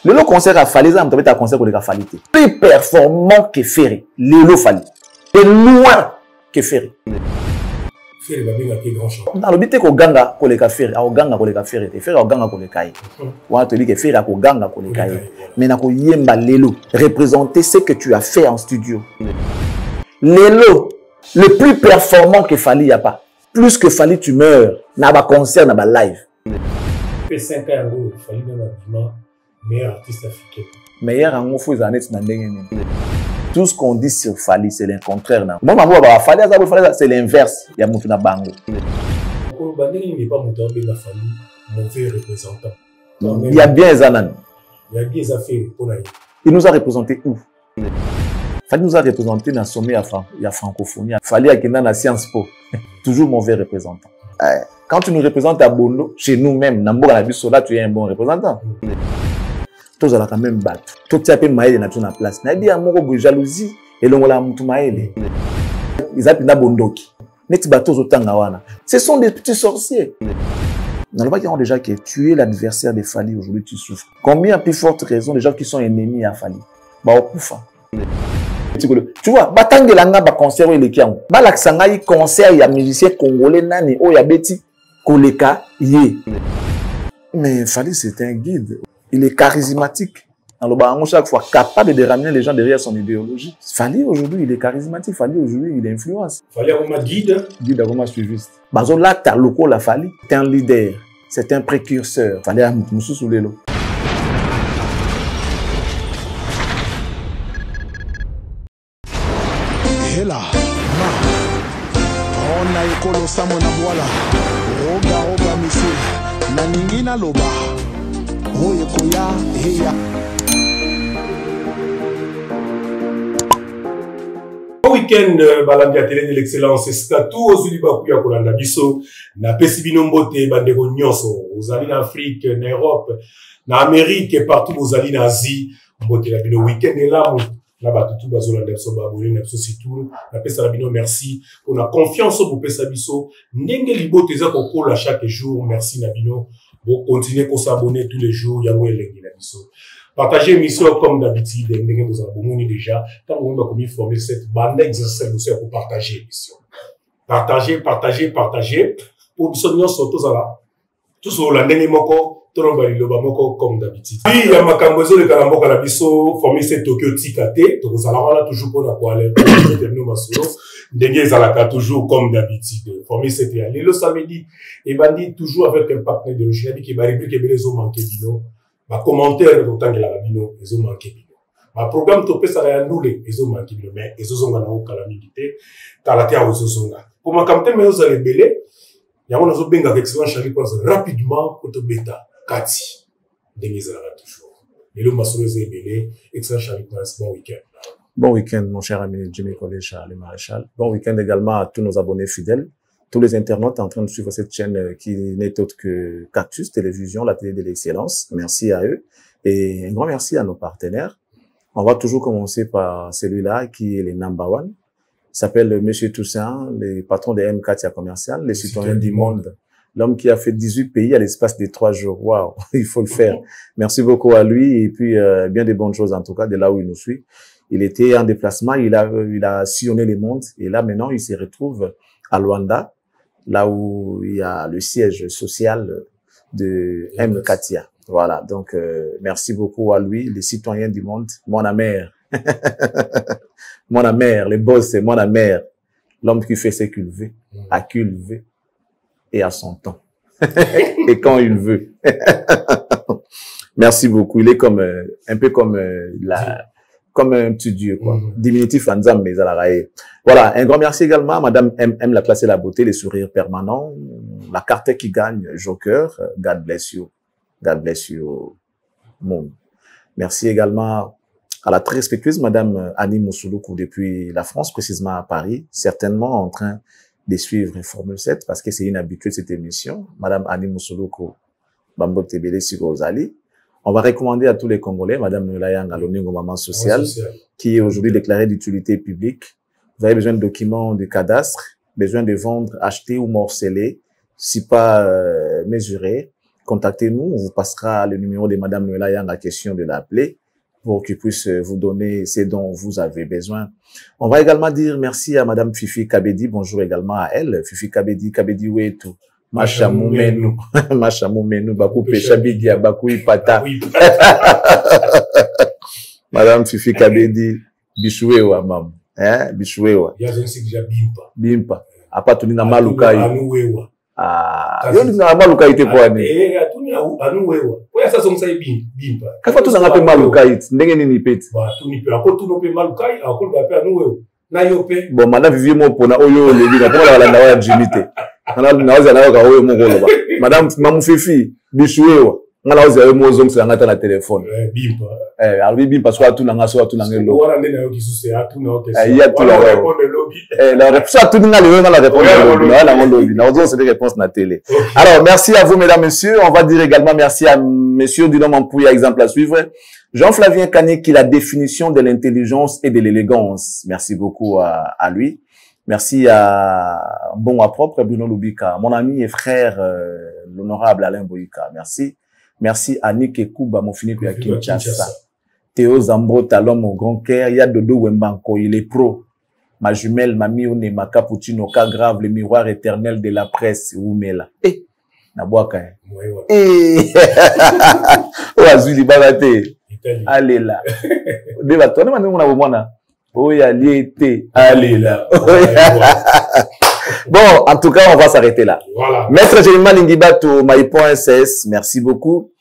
Le concert a fallu, ça m'a concert pour les qualité. Plus performant que Ferré. Le fallu. Et loin que Ferré. Ferré va bien avec grand champ. Dans le but que ganga pour les Ferré, au ganga pour les Ferré, Ferré au ganga pour les Kaye. On te dit que Ferré au ganga pour les Kaye. Mais na ko yemba lelo représenter ce que tu as fait en studio. Lelo le plus performant que Fally y a pas. Plus que Fally tu meurs. Na ba concert na ba live. Fait 5 ans ago, Fally dans l'habillement meilleur artiste africain. Meilleur en faux années na ndenge. Tout ce qu'on dit sur Fally c'est le contraire na. Bon maman ba Fally c'est l'inverse. Ya mutu na bango. Ko bandeli n'est pas monté na Fally, mauvais représentant. Il y a bien Zanan. Il y a des affaires pour aller. Il nous a représenté où? Fally nous a représenté dans le sommet il y a francophonie. Fally a dans la Sciences Po. Toujours mauvais représentant. Quand tu nous représentes à Bondo, chez nous-mêmes, dans là, tu es un bon représentant. Tous allons quand même battre. Tout ça peut maïle dans la place. N'a dit à mon jalousie et l'on l'a moutou maïle. Ils appellent na Bondoki. Net bateaux au Tangawana. Ce sont des petits sorciers. Dans le bas, qui ont déjà que tu es l'adversaire de Fally, aujourd'hui tu souffres. Combien plus forte raison des gens qui sont ennemis à Fally? Bah, au Koufa. Tu vois, Batang Langa ba concert ou Elekiang. Ba l'aksanga y concert, il y a musicien congolais nani, oh, il y a Betty, Koleka, yé. Mais Fally, c'est un guide. Il est charismatique. Alors, bah, chaque fois, capable de ramener les gens derrière son idéologie. Fally, aujourd'hui, il est charismatique. Fally, aujourd'hui, il influence. Fally, comme guide. Guide, comme suiviste. Bazo, là, t'as loco, la Fally. C'est un leader. C'est un précurseur. Fally, Moussou sous l'élo. Hela, ma, on a écolo samo na boala, roga missile, na ningina loba, oye koya, heya. Au week-end, balandi à télé de l'excellence, c'est tout aux Ulibakuya Kolanda Biso, na Pesibino Mbote, Bandego Nyonso, aux alliés d'Afrique, en Europe, en Amérique et partout aux alliés d'Asie, Mbote la Bino week-end est là, là-bas, tout bazolanda biso babone na biso sitou na pesa bino merci pour la confiance pour pesa biso ndenge libote za kokola chaque jour merci na bino pour continuer à s'abonner tous les jours ya welenge na biso partagez l'émission comme d'habitude ndenge vous abonnez déjà quand on va comme former cette bande exercice aussi pour partager l'émission partagez pour biso nyonso tozala tous holandais moko Tromba liloba moko comme d'habitude. Oui, il y a ma cambozo le kalamboka la biso formé cette Tokyo Tikate, donc ça la toujours pour la poêle. Nous masolo, ndenge zalaka toujours comme d'habitude. Formé cette année le samedi et bandi toujours avec un partenaire de l'origine qui va répliquer les os manqué bino. Ma commentaire autant que la bino, les os manqué bino. Ma programme topé ça la nulé, les os manqué bino mais les os zonga na o calamité, talatia aux os zonga. Pour ma camté mais os allez belé, il y a un ozo benga excellent Charlie pense rapidement pour te bêta. Kati, Denizara toujours. Et le Masolo Zébélé, excellent Charlie Prince, bon week-end. Bon week-end, mon cher ami Jimmy Collet, Charles Maréchal. Bon week-end également à tous nos abonnés fidèles, tous les internautes en train de suivre cette chaîne qui n'est autre que Cactus Télévision, la télé de l'excellence. Merci à eux. Et un grand merci à nos partenaires. On va toujours commencer par celui-là qui est le number one. Il s'appelle Monsieur Toussaint, le patron de M4 Commercial, les citoyens du monde. L'homme qui a fait 18 pays à l'espace de 3 jours. Waouh, il faut le faire. Merci beaucoup à lui et puis bien des bonnes choses en tout cas de là où il nous suit. Il était en déplacement, il a sillonné le monde et là maintenant il se retrouve à Luanda, là où il y a le siège social de M. Katia. Voilà, donc merci beaucoup à lui, les citoyens du monde, mon amère. Mon amère, les boss c'est mon amère. L'homme qui fait ce qu'il veut, à qui il veut. Et à son temps. Et quand il veut. Merci beaucoup. Il est comme, un peu comme, comme un petit dieu, quoi. Diminutif Anzam, mais à la raie. Voilà. Un grand merci également à Madame M. La classe et la beauté, les sourires permanents. La carte qui gagne, Joker. God bless you. God bless you, monde. Merci également à la très respectueuse Madame Annie Moussouloukou depuis la France, précisément à Paris, certainement en train de suivre Formule 7 parce que c'est une habitude de cette émission. Madame Annie Moussouloukou, Bambo Tebele Sigozali. On va recommander à tous les Congolais, Madame Nulayang Aloningo Maman Social, qui est aujourd'hui déclarée d'utilité publique. Vous avez besoin de documents de cadastre, besoin de vendre, acheter ou morceler, si pas mesuré, contactez-nous. On vous passera le numéro de Madame Noëlla Yang à question de l'appeler pour qu'il puisse vous donner ce dont vous avez besoin. On va également dire merci à Madame Fifi Kabedi. Bonjour également à elle. Fifi Kabedi, Kabedi Wetu. Machamou Menu. Machamou Menu. Bakou Pechabidia. Bakou Ipata. Madame Fifi Kabedi. Bishouewa, mam. Bishouewa. Bimpa. Apa tuni na malukai. Anuwewa. Yo na malukai te kwa ni. Anuwewa. Oya sasa msai bimpa. Kafa tu na pe malukai. Ndenge nini peti. Ba tuni pe ako tu no pe malukai, ako ba pe anuwewa. Na yo pe. Bon, madame Vivi mo pona oyo lebi na pona wala ndawa jimite. Na wazi na ka oyo mo goloba. Madame Mamu Fifi Bishouewa. Ngala wazi ayo mo zong se ngata na téléphone. Bimpa. Alors bimpa so atu na ngaso atu na ngelo. Ora ndena yo kisuse atu na oke. Ya tu la la réponse à tout le monde, la réponse c'est des réponses na télé. Alors, merci à vous, mesdames, messieurs. On va dire également merci à monsieur Dunom Ampouya, exemple à suivre. Jean-Flavien Canet, qui est la définition de l'intelligence et de l'élégance. Merci beaucoup à lui. Merci à Bon à propre, Bruno Lubika, mon ami et frère, l'honorable Alain Boyika. Merci. Merci à Nick Ekouba, mon fini à Kinshasa. Théo Zambo, Talon, mon grand cœur. Il y a Dodo Wembanko, il est pro. Ma jumelle, Mami One, ma cappuccino, cas grave, le miroir éternel de la presse, Oumela. Eh, Naboaka. Eh, Oazuli Bagate. Allez là. Deva, toi, on a un moment. Oui, allez, allez là. Bon, en tout cas, on va s'arrêter là. Voilà. Maître Géliman Lingibato, Maï.ss, merci beaucoup.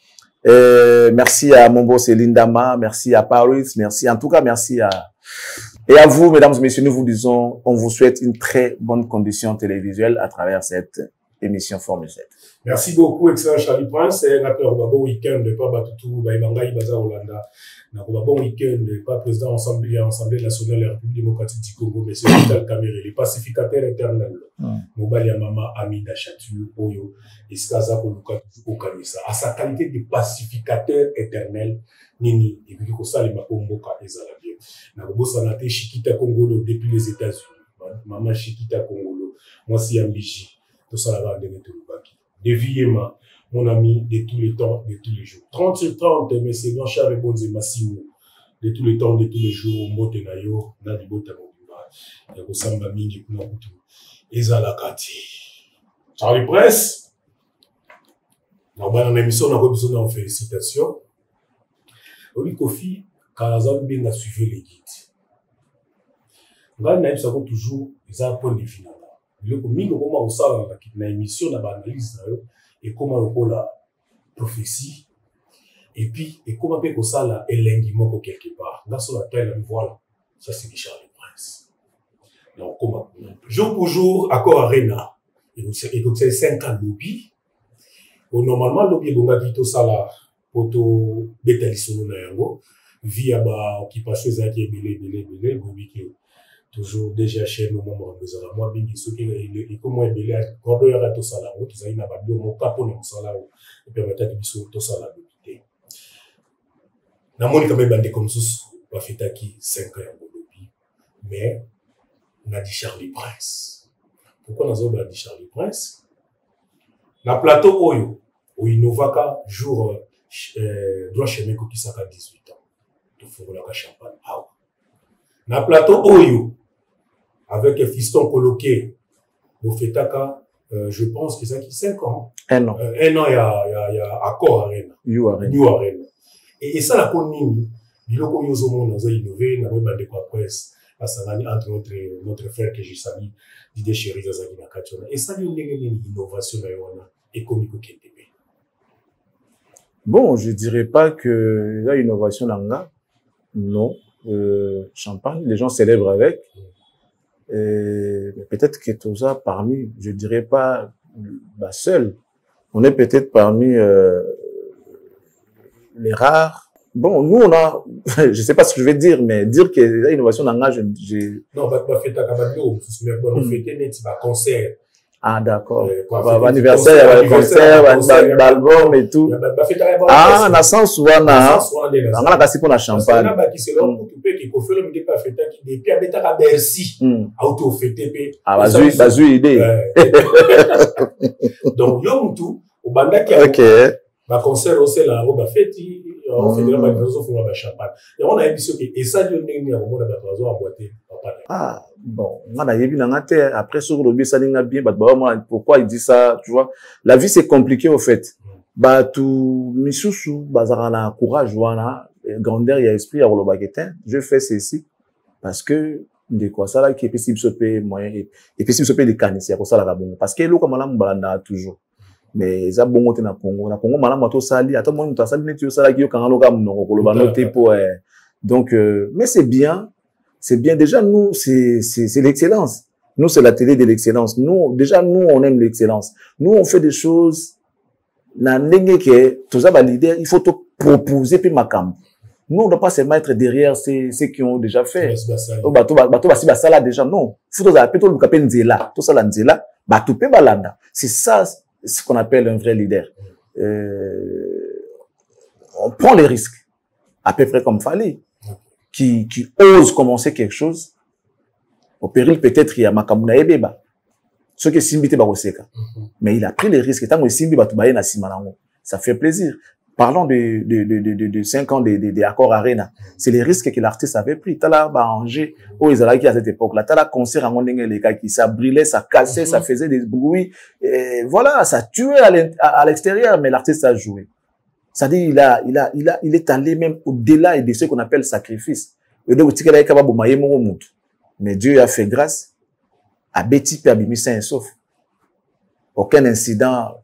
Merci à mon boss Lindama, merci à Paris, merci. En tout cas, merci à... Et à vous, mesdames et messieurs, nous vous disons, on vous souhaite une très bonne condition télévisuelle à travers cette émission Formule 7. Merci beaucoup, excellent Charlie Prince. Et un bon week-end de pas Batutu, Baïmangaï, Baza Hollanda. Un bon week-end de pas président Assemblée nationale de la République démocratique du Congo, monsieur Vital Kamere, les pacificateurs éternels. Mobali Mama Amida Chatu, Oyo, Eskaza Koluka, Okanisa. À sa qualité de pacificateur éternel, Nini, et puis qu'on s'allume à Omboka et Zalabien. Nakobo Sanate Shikita Kongolo depuis les États-Unis. Maman Shikita Kongolo. Moi, si Ambiji. Tout ça là-bas, de Villema, mon ami de tous les temps, de tous les jours. 30-30, mais c'est Jean-Charles Bonze Massimo. De tous les temps, de tous les jours. Mbotenayo, Nadibota Mobima. Yako Samba Mingi Kunakutu. Ezalakati. Charlie Presse. Dans la émission, on a besoin de félicitations. Oui, Kofi, Karazan bien a suivi les guides. On a toujours des points de vue. Le mingo comment on sait la émission na analyse et comment on la prophétie et puis et comment peut qu'on ça la elengimo quelque part là sur la terre voilà ça c'est Charlie Prince donc comment jour pour jour accord arena et donc c'est 5 ans lobby normalement lobby bonga vito sala poto betali solo na yango via ba occupation zaki belé lobby toujours déjà chez nous moment besoin moi bingi ce qui est comment belé cordo ya to sala o tizai na babio mo kapo na sala o et permettre de biso to sala de na moni quand même bande comme ça va fêter qui 5 ans lobby mais on a dit Charlie Prince pourquoi on a dit Charlie Prince na plateau oyo o Innovaka jour droit chemin ko kisaka 18 ans to fongola ka champagne ah na plateau oyo avec un fiston coloqué au Fetaka, je pense que ça qui 5 ans. Un an. Il y a accord Arena. New Arena. Et ça la commune, il y a innové, n'a pas de quoi presse, entre notre frère que je salue, Didier Chéri Zazaki Nakachona. Et ça, il y a une innovation et comique au Kentebe. Bon, je dirais pas que la innovation là, non. Champagne, les gens célèbrent avec. Peut-être que tout ça parmi, je dirais pas seul. On est peut-être parmi les rares. Bon, nous on a, je sais pas ce que je vais dire, mais dire que l'innovation dans l'âge, non, fait à Caballo, on fait net, concert. Ah, d'accord. Anniversaire, concert, album et tout. Ah, on a sens souvent, on a cassé pour la champagne. On a qui c'est l'homme qui fait le pas fait qui depuis avec ta Bercy. Auto fait TP. Ah, vas-y idée. Donc, yo tout, au bandaki OK. ba concert aussi la roba feti on fait de la bazo fuma ba champagne et on a émission que et ça yo ndenge ya komona ba bazo a boiter papa. Ah bon, on a yebi na ngate après sur le bisa linga bien ba pourquoi il dit ça, tu vois? La vie c'est compliqué au fait. Ba tout misusu bazara na courage wana grandeur ya esprit ya lo baketin, je fais ceci parce que de quoi ça là qui est possible se payer moyen et possible se payer des canisses ya ko ça là bon parce que lo comme malamu balanda toujours. Mais ça bon na Congo malamu to sali ata mo to sali netu sala ki yo kangalo ka mnoko ko lo ba noter pour donc mais c'est bien déjà nous c'est l'excellence. Nous c'est la télé de l'excellence. Nous déjà nous on aime l'excellence. Nous on fait des choses na ndenge que tous les leaders il faut te proposer puis makambo. Nous on ne doit pas se mettre derrière ceux qui ont déjà fait. Bato basi basala déjà non. Faut to za plutôt le capé nzela, to sala nzela, bato pe balanda. C'est ça ce qu'on appelle un vrai leader. On prend les risques, à peu près comme Fali, qui ose commencer quelque chose, au péril peut-être il y a makamuna ebeba, ce que Simbi ba oseka. Mais il a pris les risques, tant que Simbi ba tubaye na simanango, ça fait plaisir. Parlons de 5 ans des accords Arena. C'est les risques que l'artiste avait pris. Tala ba Angers, ils allaient à cette époque-là. Tala concert en ondenge les gars qui ça brûlait, ça cassait, ça faisait des bruits. Et voilà, ça tuait à l'extérieur, mais l'artiste a joué. C'est-à-dire, il est allé même au-delà de ce qu'on appelle sacrifice. Mais Dieu a fait grâce à Betty et à Bimi sain et sauf. Aucun incident,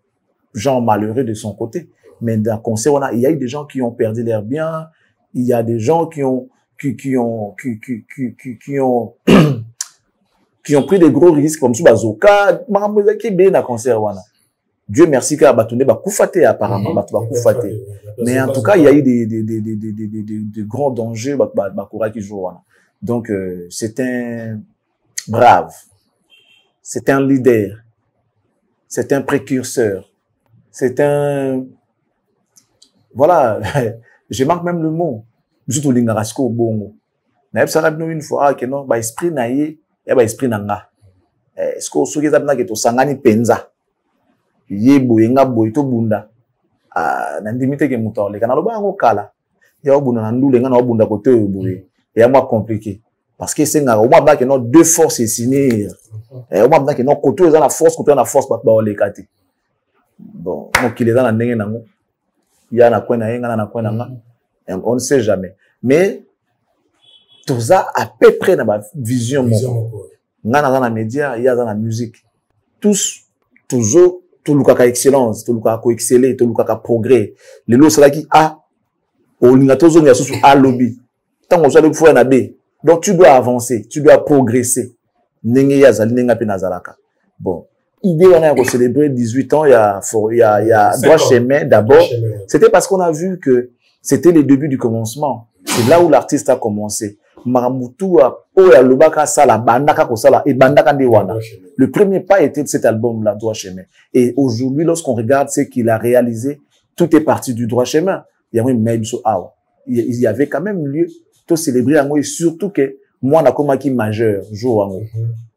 genre malheureux de son côté. Mais dans le concert, il y a eu des gens qui ont perdu leurs biens. Il y a des gens qui ont pris des gros risques comme Bazoka. Dieu merci qu'à Batoune Bakoufate apparemment Bakoufate. Mais en tout cas, il y a eu des grands dangers Bakura qui joue. Donc c'est un brave, c'est un leader, c'est un précurseur, c'est un voilà, je manque même le mot. Surtout l'ingarasko bongo. Na yebsaka bino une fois que non ba esprit na ye ya ba esprit na nga. Est-ce que soki za bina ke to sangani penza. Ye boye nga boye to bunda. Na ndimite ke muto le kana lo ba ngo kala. Ya obunda na ndule nga na obunda kote boye. Ya moi compliqué parce que c'est nga o mwa que non deux forces s'unir. O mwa que non koto za na force ba le kati. Bon, mo ki les za na ndenge nango. Il y a na kwena yenga na kwena nga. On ne sait jamais. Mais tout ça à peu près dans ma vision moko. Nga na na média, il y a dans la musique. Tous toujours tout le cas excellence, tout le cas ko exceller, tout le cas progrès. Les lots c'est là qui a au lingatozo ya susu a lobby. Tant on soit le fois na B. Donc tu dois avancer, tu dois progresser. Ndenge ya zali nenga pe nazalaka. Bon. Idée on a célébrer 18 ans, il y a droit chemin d'abord. C'était parce qu'on a vu que c'était le début du commencement. C'est là où l'artiste a commencé. Maramutua, Oya Lobaka Sala, Bandaka Kosala et Bandaka Ndewana. Le premier pas était de cet album-là, Droit chemin. Et aujourd'hui, lorsqu'on regarde ce qu'il a réalisé, tout est parti du droit chemin. Il y avait quand même lieu de célébrer en et surtout que moi, on a comme acquis majeur, jour en haut.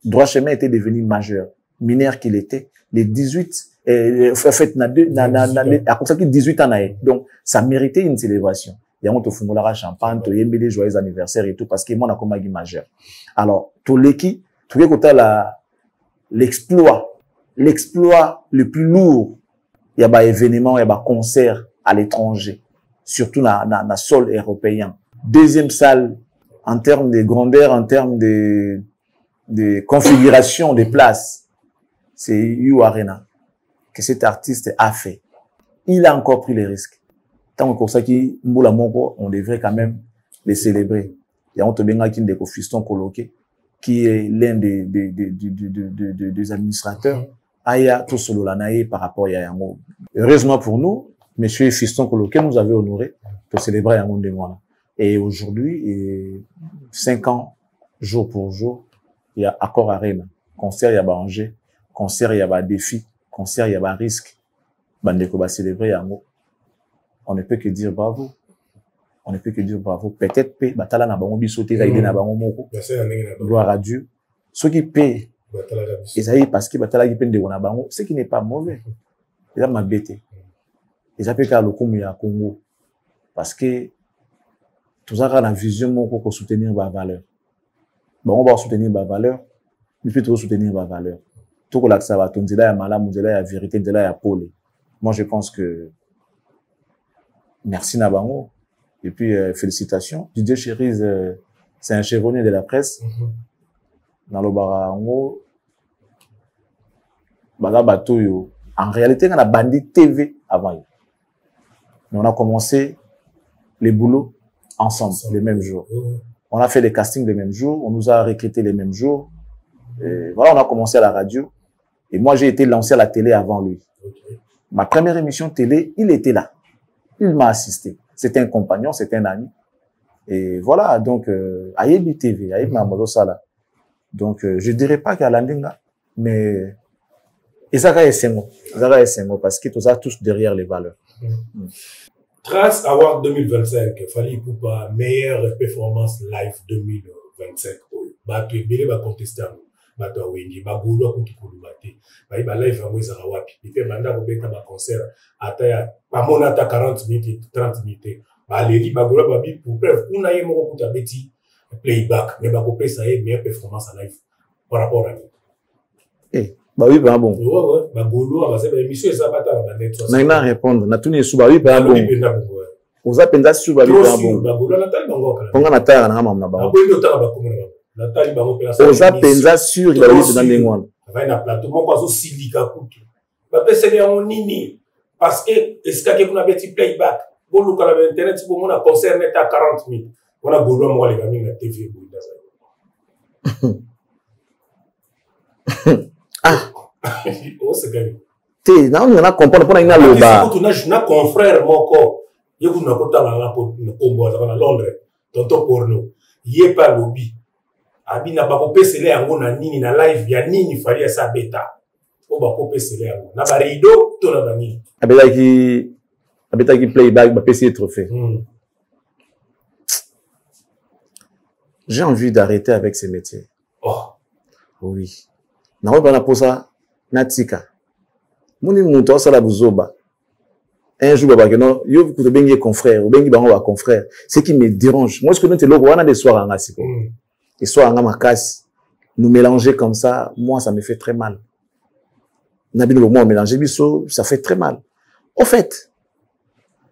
Droit chemin était devenu majeur. Mineur qu'il était, les 18, en fait, à cause de 18 ans, donc, ça méritait une célébration. Il y a un autre fumula champagne, il y a des joyeux anniversaires et tout, parce que moi, on a comme majeur. Alors, tout l'équipe, tout le côté l'exploit le plus lourd, il y a des événements, il y a des concerts à l'étranger, surtout dans sol européen. Deuxième salle, en termes de grandeur, en termes de configuration des places, c'est U Arena que cet artiste a fait. Il a encore pris les risques. Tant que comme ça qui Mboula Moko, on devrait quand même les célébrer. Il y a Onto Benga qui est Fiston Coloqué, qui est l'un des administrateurs. Aya tout solo lanaye par rapport à Yango. Heureusement pour nous, monsieur Fiston Coloqué nous avait honoré de célébrer Yango de Moana. Et aujourd'hui, 5 ans, jour pour jour, il y a Accord Arena, concert, il y a Angers. Concert, il y a un défi. Concert, il y a un risque. Bandeko va célébrer yango. On ne peut que dire bravo. On ne peut que dire bravo. Peut-être paix. Batala na bango bisoté, ça na bango moko. Gloire à Dieu. Ceux qui paient, ils aillent parce que batala qui peine de wana bango, ce qui n'est pas mauvais. eza mabete eza pe ka lokumu ya Congo parce que tozaka na vision moko ko soutenir ba valeur on va soutenir ba valeur mais puis soutenir ba valeur tout ko lakisa ba tonzela ya malamu nzela ya vérité nzela ya pole. Moi je pense que merci Nabango et puis félicitations Didier Cherise c'est un chevronnier de la presse dans le barango baga batoyo en réalité on a bandit TV avant mais on a commencé les boulots ensemble les mêmes jours. On a fait des castings les mêmes jours, on nous a recrutés les mêmes jours. Et voilà, on a commencé à la radio. Et moi, j'ai été lancé à la télé avant lui. Ma première émission télé, il était là. Il m'a assisté. C'était un compagnon, c'était un ami. Et voilà, donc, Ayebi TV, Ayebi Mamodo Sala. Donc, je dirais pas qu'il y a l'andinga, mais Isaka et Sengo, parce qu'ils sont tous derrière les valeurs. Trace Award 2025, Fally Ipupa, meilleure performance live 2025. Bato ebele ba contester bato awengi ba golo ko tukulumate. Ba live yango ezaka wapi? Ipe banda ko beta ba concert ata ya ba mona ata 40 minutes 30 minutes. Ba leli ba golo ba bi pour preuve kuna ye moko kuta beti playback mais ba ko pesa ye meilleure performance live par rapport à lui. Eh bah oui, bah bon. Ouais, bah golo ba c'est émission ça bata ba net. Na répondre, na tuni suba oui bah bon. Oza penza suba oui bah bon. Ba golo na tali bango kala. Ponga na tala na mama na ba. Ba boyo tala ba komona ba. Na tali bango pela. Oza penza sur la liste dans ngwana. Va na plateau moko azo silika kutu. Ba pesa ya nini parce que est-ce que kuna beti playback. Bolu kala ba internet si bomona concert net à 40 minutes. On a golo mo le gami na TV bo ndaza. Ah. Oh, c'est gagné. T'es, non, on a compris, on a une loba. On a un confrère, mon corps. Il y a un côté dans la Congo, à Londres, tonton porno. Il n'y a pas lobby. Abi n'a pas coupé ce lait en na nini na live, ya nini fallait sa bêta. On va couper ce lait en na barido, ton abani. Abeta qui playback, va PC trophée. J'ai envie d'arrêter avec ces métiers. Oh. Oui. Na on va na posa natika. Moni muto sala buzoba. Un jour baba que non, yo ku bengi confrère, bengi bango ba confrère. Ce qui me dérange. Moi ce que nous te logo wana des soirs en asiko. Les soirs en makasi. Nous mélanger comme ça, moi ça me fait très mal. Nabino moi mélanger biso, ça fait très mal. Au fait,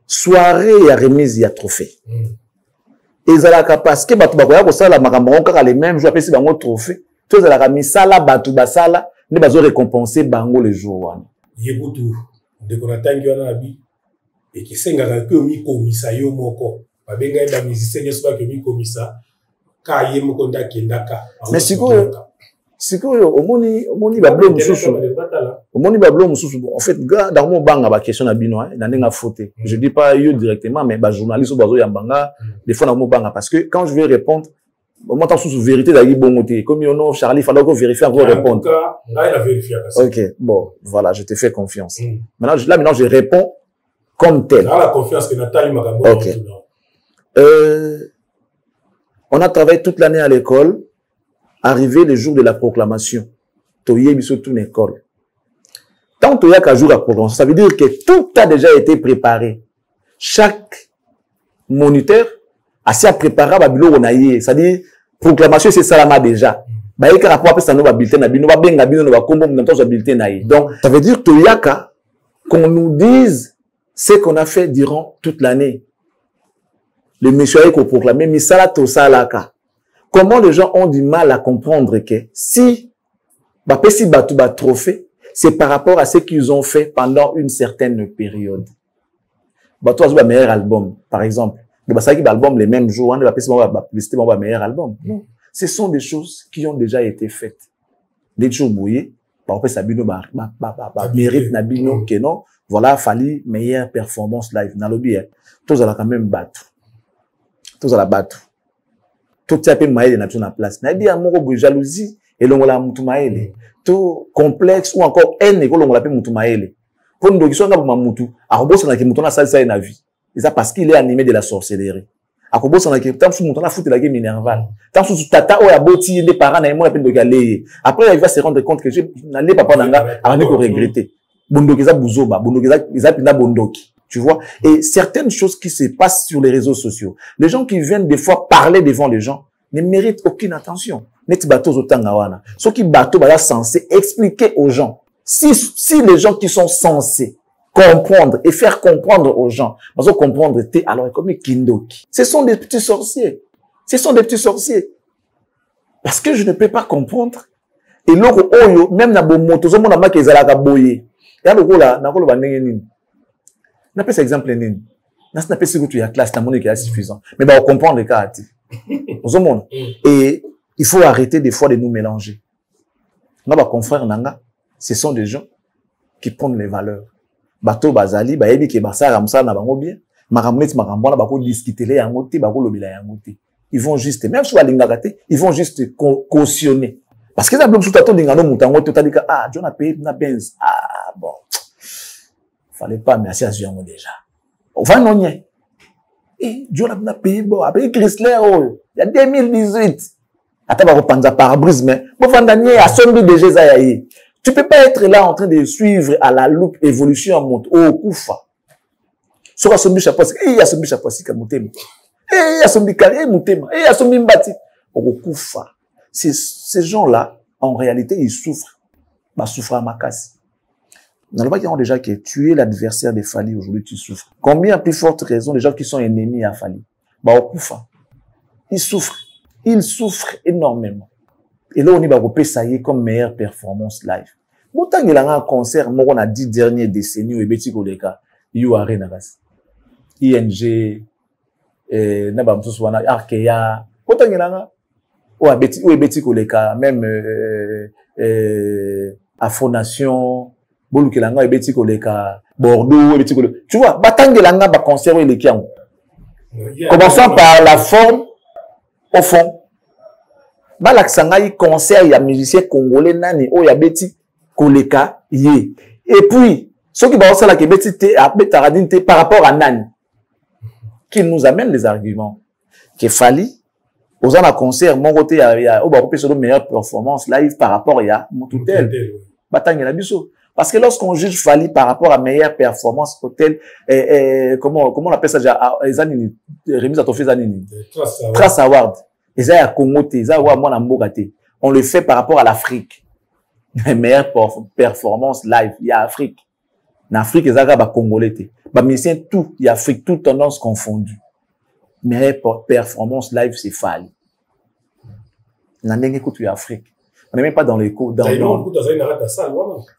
soirée ya remise ya trophée. Ezalaka parce que batu bakoya ko sala makambo kaka les mêmes jours apesi bango trophée. Tous à la misala batu basala ne bazo récompenser bango le jour wana. Yebutu de konatangi wana abi et qui senga que mi komisa yo moko ba benga ba musicien yeso ba que mi komisa ka ye moko ndakendaka. Mais sikoyo omoni ba blom mususu. Omoni ba blom mususu. En fait gars dans mon banga ba question na bino na ndenga faute. Je dis pas yo directement mais ba journaliste bazo yambanga des fois dans mon banga parce que quand je vais répondre moi, t'as sous vérité d'ailleurs bon côté. Comme il y a Charlie, il fallait qu'on vérifie avant de répondre. Là, il a vérifié. Ok, bon, voilà, je te fais confiance. Maintenant, je réponds comme tel. Là, la confiance que Nathalie m'a gagné. Ok. On a travaillé toute l'année à l'école. Arrivé le jour de la proclamation. Toye biso toute l'école. Tant que Toya jour la proclamation, ça veut dire que tout a déjà été préparé. Chaque moniteur assez à préparer à Babylone on a eu, c'est-à-dire proclamation c'est salama déjà. Bah il y a rapport à ça nous va bulletin na bino va benga bino va combo dans ton bulletin na yi. Donc ça veut dire Toyaka qu'on nous dise ce qu'on a fait durant toute l'année. Le monsieur a proclamé misala to salaka. Comment les gens ont du mal à comprendre que si bah pesi batu ba trophée, c'est par rapport à ce qu'ils ont fait pendant une certaine période. Bah toi le meilleur album par exemple. L'album les mêmes jours, on va publicité mon meilleur album. Non. Ce sont des choses qui ont déjà été faites. Les jours bouillés, par exemple, Sabino, mérite Nabino, que non, voilà, Fally, meilleure performance live. Dans le bien, tous à la quand même battre. Tous à la battre. Tout ça peut mailler na na place. Nabi amour jalousie, et l'on la mutumaele. Tout complexe ou encore haine, et l'on la peut mutumaele. Pour nous, qui sont là pour mamutu, à robot, on a qui mutuna salsa et na vie. C'est ça parce qu'il est animé de la sorcellerie. À Kobo, on a qui tant sous montant la foot la game minerval. Tant sous tata ou à boti les parents et moi peine de galer. Après il va se rendre compte que je n'allais pas nanga avant de regretter. bondoki eza buzoba, bondoki eza pina bondoki. Tu vois? Et certaines choses qui se passent sur les réseaux sociaux, les gens qui viennent des fois parler devant les gens ne méritent aucune attention. Neti bateau zotangawana. Ceux qui bateau sont censés expliquer aux gens. Si les gens qui sont censés comprendre et faire comprendre aux gens, ils vont comprendre, alors comme Kindoki. Ce sont des petits sorciers. Ce sont des petits sorciers. Parce que je ne peux pas comprendre. Et l'autre, même na moto, zo mona ma kezalaka boye. Ya lokola, na koloba ndenge nini. Na pesa exemple nini. Na pas si tu ya classe, ta monnaie qui est suffisant. Mais on comprendre le cas. Zo mona. Et il faut arrêter des fois de nous mélanger. Nos confrères nanga, ce sont des gens qui prennent les valeurs. Bato bazali, ba yebi ke basa ramsa na bango bien. Maramnet marambona bako discuter les yangote, bako lobila yangote. Ils vont juste, même sur la lingakate, ils vont juste cautionner. Parce que ça bloque sous ta tonne lingano mutango, tu t'as dit que, ah, John a payé na Benz. Ah, bon. Fallait pas, merci à ce genre déjà. On va non y. Eh, John a payé, bon, a payé Chrysler, oh, il y a 2018. Attends, va reprendre par brise, mais, bon, vandanier, à son but déjà, ça y est. Tu peux pas être là en train de suivre à la loupe évolution en monte. Oh, koufa. Sur son but chapeau, il y a son but chapeau, c'est comme il y a son but carré, il y a son but bâti. Oh, koufa. Ces gens-là, en réalité, ils souffrent. Bah, souffrent à ma casse. Dans le bas, ils ont déjà que tu es l'adversaire de Fali, aujourd'hui, tu souffres. Combien plus forte raison, les gens qui sont ennemis à Fali? Bah, oh, koufa. Ils souffrent. Ils souffrent énormément. Et là, on y va repérer ça y est comme meilleure performance live. Autant qu'il y a un concert, moi, on a 10 dernières décennies, où Ebeti Koleka, Yuare Nagas, ING, Nabam Souswana, Arkea, autant qu'il y a un, ou Ebeti Koleka, même, Afronation, Bolu Kelanga, Ebeti Koleka, Bordeaux, Ebeti Koleka. Tu vois, Batang Kelanga, ba concert, où il est kiang. Commençons par la forme, au fond. Balaksangai concert, il y a musicien congolais nani, oh, il y a Beti Koleka, yé. Et puis, ceux qui vont faire la Beti te, par rapport à Nani, qui nous amène les arguments. Qu'il fallait, aux ans à concert, mon côté, il y a, sur une meilleure performance live par rapport à Moutoutel. Batang la biso. Parce que lorsqu'on juge Fali par rapport à meilleure performance, hôtel, comment on appelle ça déjà, remise à ton fils Zanini. Trace Award. On le fait par rapport à l'Afrique. La meilleure performance live, il y a Afrique. En Afrique, il y a Congolais. Mais c'est tout, il y a Afrique, toute tendance confondue. Meilleure performance live, c'est Fali. On n'est même pas dans les cours.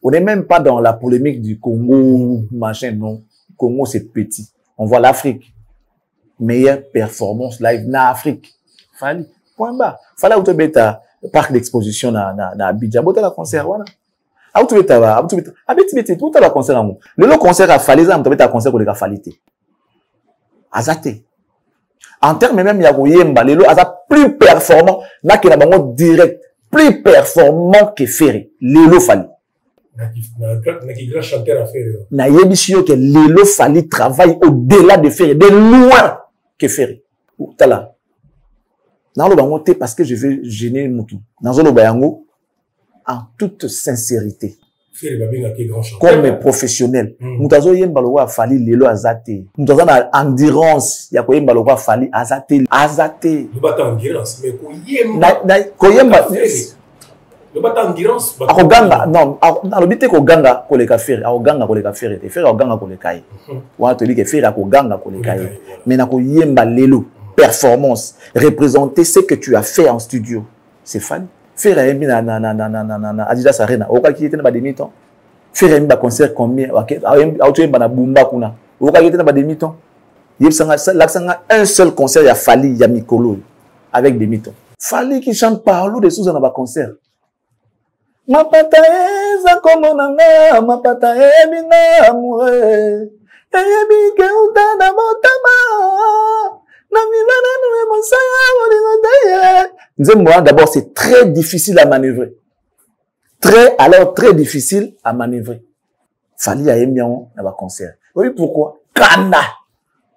On n'est même pas dans la polémique du Congo, machin, non. Congo, c'est petit. On voit l'Afrique. Meilleure performance live, na Afrique. Fali. Point bas. Fala où tu bêta parc d'exposition na Abidjan. Bota la concert wana. Où tu bêta abeti tout la concert amu. Le concert a Fali ça, tu bêta concert pour les Falite. Azate. En termes même ya koyemba lelo aza plus performant na ke na bango direct, plus performant que Ferré. Lelo Fali. Na yebisio que Lelo Fali travaille au-delà de Ferré, de loin que Ferré. Tala. Parce que je veux gêner Moutou. En toute sincérité. Comme professionnel. Moutazo yembalowa fali lelo azate. Moutazo na endurance. Yako yembalowa fali azate. Azate. Le bata endurance. Mais koyemba. Le bata endurance. Akoganga. Non. Alobite koganga koleka fere. Akoganga koleka fere. Fere akoganga koleka yi. Wana toli ke fere akoganga koleka yi. Mais na koyemba lelo. Performance, représenter ce que tu as fait en studio. C'est fan. Faire un Adidas Arena. Oka qui était dans demi-temps. Faire un concert combien? Auto na Bumba kuna. Oka qui était dans demi-temps. Un seul concert, il y a Fali, il y a Mikolo. Avec demi-temps. Fali qui chante parlo de sous dans un concert. Ma pataeza comme nanga, ma pataeza amoureux. Ebi ke utana motama. D'abord, c'est très difficile à manœuvrer. Très difficile à manœuvrer. Fali a aimé un concert. Oui, pourquoi? Kana.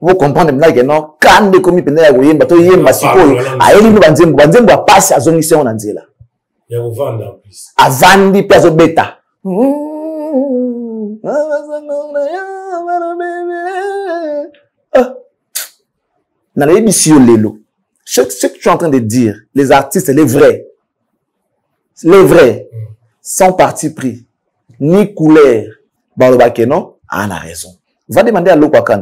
Vous comprenez maintenant que non, Kana comme il penait à voyer, bateau yem basiko. A élu banzembo a passé à zone ici en Anzela. Il y a au vendre en plus. A vendre place au bêta. Dans les émissions Lelo, ce que tu es en train de dire, les artistes, les vrais, sans parti pris, ni couleur, non, on a raison. Va demander à Lokwakan,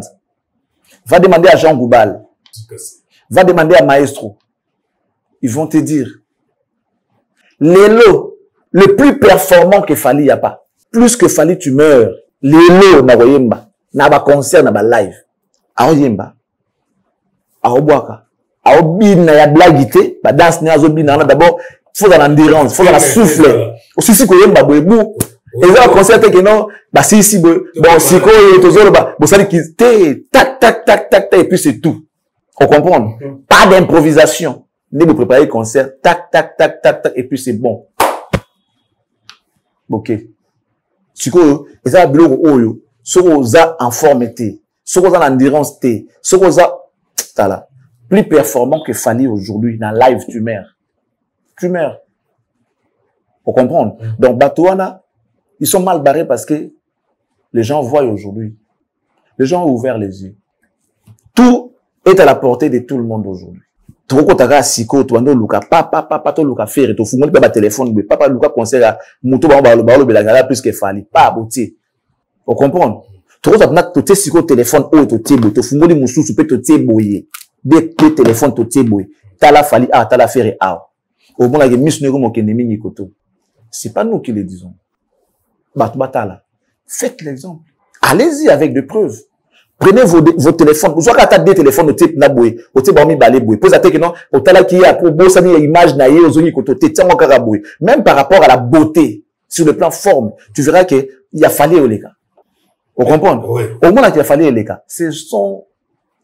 va demander à Jean Goubal, va demander à Maestro. Ils vont te dire, Lelo, le plus performant que Fali, y a pas. Plus que Fali, tu meurs. Lelo, na woyemba, na ba concert, na ba live. A oyemba, a obwaka, a obine, na ya blagité, ba danse, na zobine, d'abord, faut dans l'endurance, faut dans la souffle. Aussi, si koyemba, boyebou, et là, le concert, que non, bah, si, bon, si, bon, ça dit qu'il tac, tac, tac, tac, tac, et puis c'est tout. On comprend? Pas d'improvisation. Dès que vous préparez le concert, tac, tac, tac, tac, tac, et puis c'est bon. Ok. Si vous avez un bureau, si vous avez en forme, si vous avez en endurance, si vous avez plus performant que Fali aujourd'hui, dans live, tu meurs. Tu meurs. Vous comprenez? Donc, Batouana, ils sont mal barrés parce que les gens voient aujourd'hui. Les gens ont ouvert les yeux. Tout est à la portée de tout le monde aujourd'hui. Trop t'as siko, tu ando luka, papa, to luka faire, to fumoni pas téléphone, papa luka concert à moto balo belagala plus que Fali, pas boutier. Vous comprenez? Trop t'as to siko téléphone, to tiebo, to fumoni mususu pe to tieboye. Des téléphones to tieboye. T'as la Fali, t'as la faire, Au bon la gemis nego mokenemi nikoto. C'est pas nous qui le disons. Batala. Faites l'exemple. Allez-y avec des preuves. Prenez vos téléphones. Vous avez des téléphones au type Naboué, au type Bami Baléboué. Posez attention que non, au tala qui a pour bosser une image naïe aux zoni koto tétiamo karaboué. Même par rapport à la beauté, sur le plan forme, tu verras que il a fallu au les gars. Vous comprenez? Oui. Au moins, il a fallu les gars. Ce sont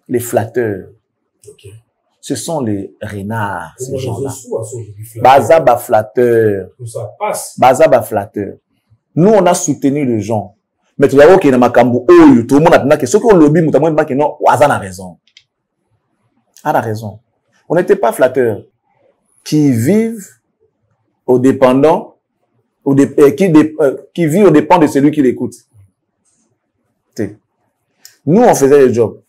les flatteurs. Okay. Ce sont les renards, ces gens-là. Bazaba flatteur. Ça passe. Bazaba flatteur. Nous, on a soutenu les gens. Mais tu vas voir qu'il y a tout le monde a dit que ceux qui ont lobby, non, Ouazan a raison. On a raison. On n'était pas flatteurs. Qui vivent aux dépendants, qui vivent aux dépens de celui qui l'écoute. Nous, on faisait le job.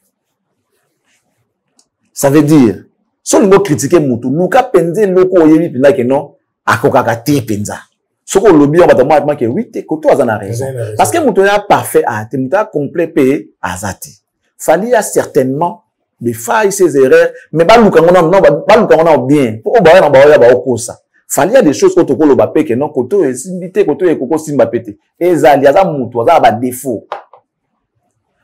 Ça veut dire, si on veut critiquer Moutou, nous, quand penser loko yebi pina que non, à kokakati penza. Ce qu'on lobby, on va te dire que oui, t'es koto azan a raison. Parce que Moutou est parfait à te, Moutou a complet payé à zati. Fali a certainement des failles, ses erreurs, mais pas l'oukangona, non, pas l'oukangona bien. Pour obaye na baoya ba okosa. Fali a des choses koto ko lobape que non, koto e simbite, koto e koko simba pete. Et zali, aza Moutou, aza ba défaut.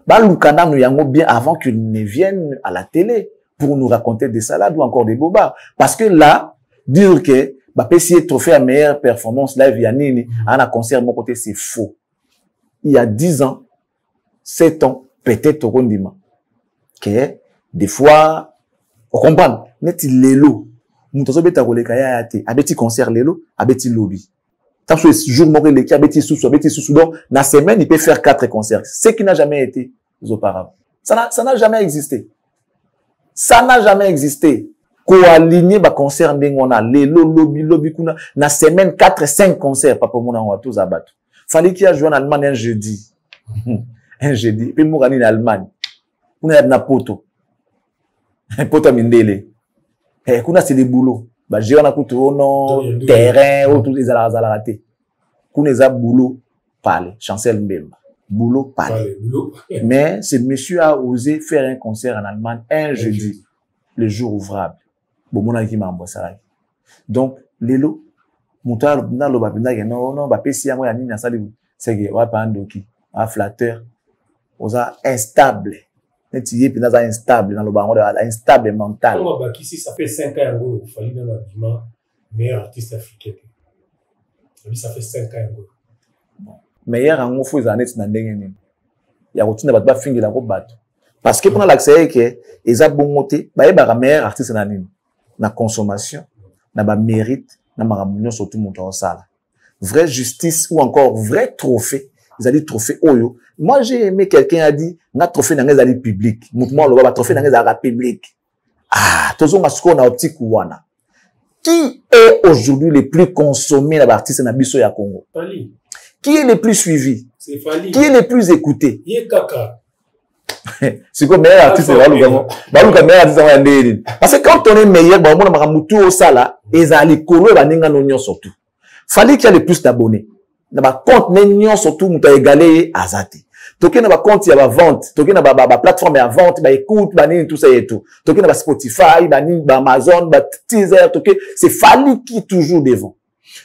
Ba l'oukana nous yango bien avant qu'il ne vienne à la télé pour nous raconter des salades ou encore des bobards. Parce que là, dire que bah essayer trophée à meilleure performance live Yanini à un concert de mon côté c'est faux. Il y a 10 ans, 7 ans, peut-être au Rondima. Que des fois, on comprend, net lelo, mutazo beta koleka ya te, abeti concert lelo, abeti lobby. Tant que ce jour moré les abeti sous donc la semaine il peut faire 4 concerts. Ce qui n'a jamais été auparavant. Ça n'a jamais existé. Ça n'a jamais existé. Co-aligner ba concert ndengona lelo lobby kuna na semaine 4-5 concerts papa mona wa tous abattu. Fallait qu'il y a joué en Allemagne un jeudi. Un jeudi puis mourani en Allemagne. Kuna na poto. Un poto mindele. Kuna c'est des boulots. Ba j'ai on a kutu ono terrain ou tous les raté. Kuna za boulot parler Chancel Mbemba. Boulot parler. Mais ce monsieur a osé faire un concert en Allemagne un jeudi, le jour ouvrable. Donc, lelo, moutar, na lo babina, non, ba pesi ya mo ya nini na sali, c'est que, wa pandoki, wa flatteur, oza instable. Neti ye pina za instable, na lo bango, instable mental. Comment ba kisi, ça fait 5 ans, il fallait dans l'habillement, meilleur artiste africain. Lui, ça fait 5 ans. Meilleur en faut les années, na ndenge nini. Ya routine ba ba fingi la ko bato. Parce que pendant l'accès que, eza bongote, ba yeba meilleur artiste na nini. Na consommation, na ba mérite, na maramunyo surtout mon sala. Vraie justice ou encore vrai trophée, ils allaient trophée oyo. Moi j'ai aimé quelqu'un a dit, na trophée na ngezali public. Mouvement le ba trophée na ngezala public. Ah, tozo ngasuko na optique wana. Qui est aujourd'hui le plus consommé na artiste na biso ya Congo? Fali. Qui est le plus suivi? C'est Fali. Qui est le plus écouté? Yé Kaka. C'est comme meilleur artiste, meilleur artiste. Parce que quand on est meilleur, on a mutu au sala, et ça les colo et baninga non surtout. Fallait qu'il y ait le plus d'abonnés. Dans ma compte non surtout, on a égalé Azate. Toké na ba compte ya ba vente, toké na ba plateforme ya vente, ba écoute, ba nini tout ça et tout. Toké na ba Spotify, ba nini, ba Amazon, ba Teaser, toké, c'est Fali qui est toujours devant.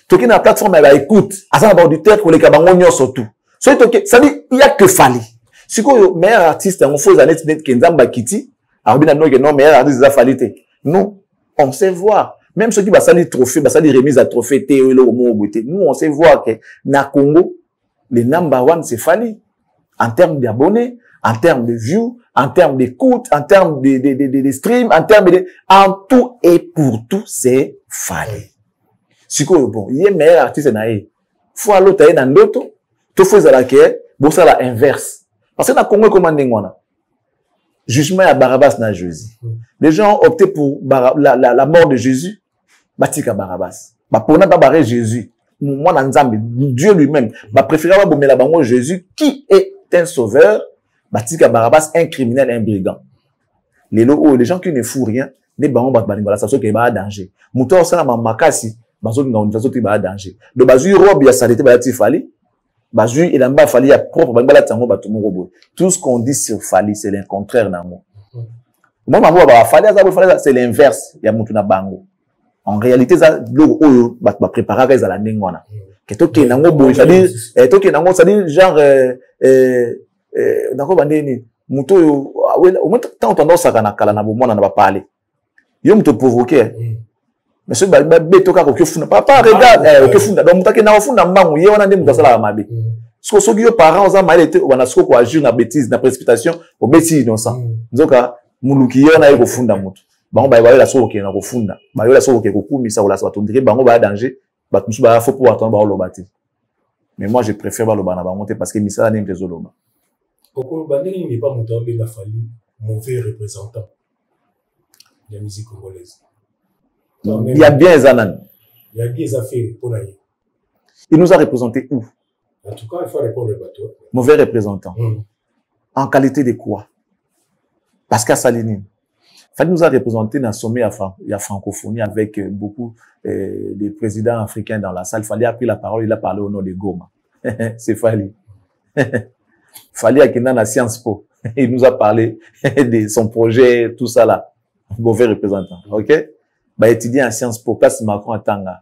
Toké na plateforme ya ba écoute, asa ba auditeur pour les kabangonyo surtout. So toké, ça dit il y a que Fali. Si quoi meilleur artiste on faut années net Kenzamba Kitty, arabina no que non meilleur artiste za Falité. Nous, on sait voir. Même ceux qui va salir trophée, va salir remise à trophée Théo le mot beauté. Nous on sait voir que na Congo le number one c'est Fali. En termes d'abonnés, en termes de views, en termes d'écoute, en termes de streams, en termes en tout et pour tout, c'est Fali. Si quoi, bon, il y a meilleur artiste naïe. Faut à l'autre, dans l'autre, tout faut à la quai, bon, ça la inverse. Parce que dans le Congo, comment on a? Jugement à Barabbas na Jésus. Les gens ont opté pour la mort de Jésus, Batika Barabbas. Bah, pour n'a pas barrer Jésus. Moi, Dieu lui-même, bah, préféré la bango Jésus, qui est un sauveur, Batika Barabbas, un criminel, un brigand. Les gens qui ne font rien, les bango batbanibala, ça soit qu'il y a danger. Mouton, ça, ma makasi, bazo qui n'a danger. Le bazu, robe, il y a saleté, bah, Fali. Bazu, il a pas Fali, il y a propre, bah, tango, bah, tout le monde. Tout ce qu'on dit sur Fali, c'est le contraire, n'amo. Moi, ma voix, bah, Fali, c'est l'inverse, il y a Moutuna Bango. En réalité, ça, l'eau, bah, préparer à la ningona. C'est-à-dire, genre, d'accord, bandeni, muto, au moins, tant tendance à kala na bomona na ba parler. Yo muto provoquer. Monsieur beto ka ko funda. Papa regarde, ko funda. Donc mutake na funda mbangu, ye wana ndem kasala mabe. Parce que yo parents za mal été wana soko ko agir na bêtise, na précipitation, au bêtise innocent. Nzoka muluki yo na ko funda muto. Bango ba la soko ke na ko funda. Ba yo la soko ke ko kumisa ou la soko tondire bango ba danger. Ba musu ba faut pouvoir attendre ba lobati. Mais moi, je préfère le banaba monter parce que Missa n'est pas Zoloma. Koko Bandeli n'est pas monté en Fali, mauvais représentant de la musique congolaise. Il y a bien Zanan. Il y a bien affaires pour l'ailleurs. Il nous a représenté où? En tout cas, il faut répondre à toi. Mauvais représentant. En qualité de quoi? Pascal Salini. Fali nous a représenté dans le sommet à la francophonie avec beaucoup de présidents africains dans la salle. Fali a pris la parole, il a parlé au nom de Goma. C'est Fali. Fali a quitté la Sciences Po. Il nous a parlé de son projet, tout ça là. Mauvais représentant. Ok? Bah, étudier en Sciences Po. Place Macron à Tanga.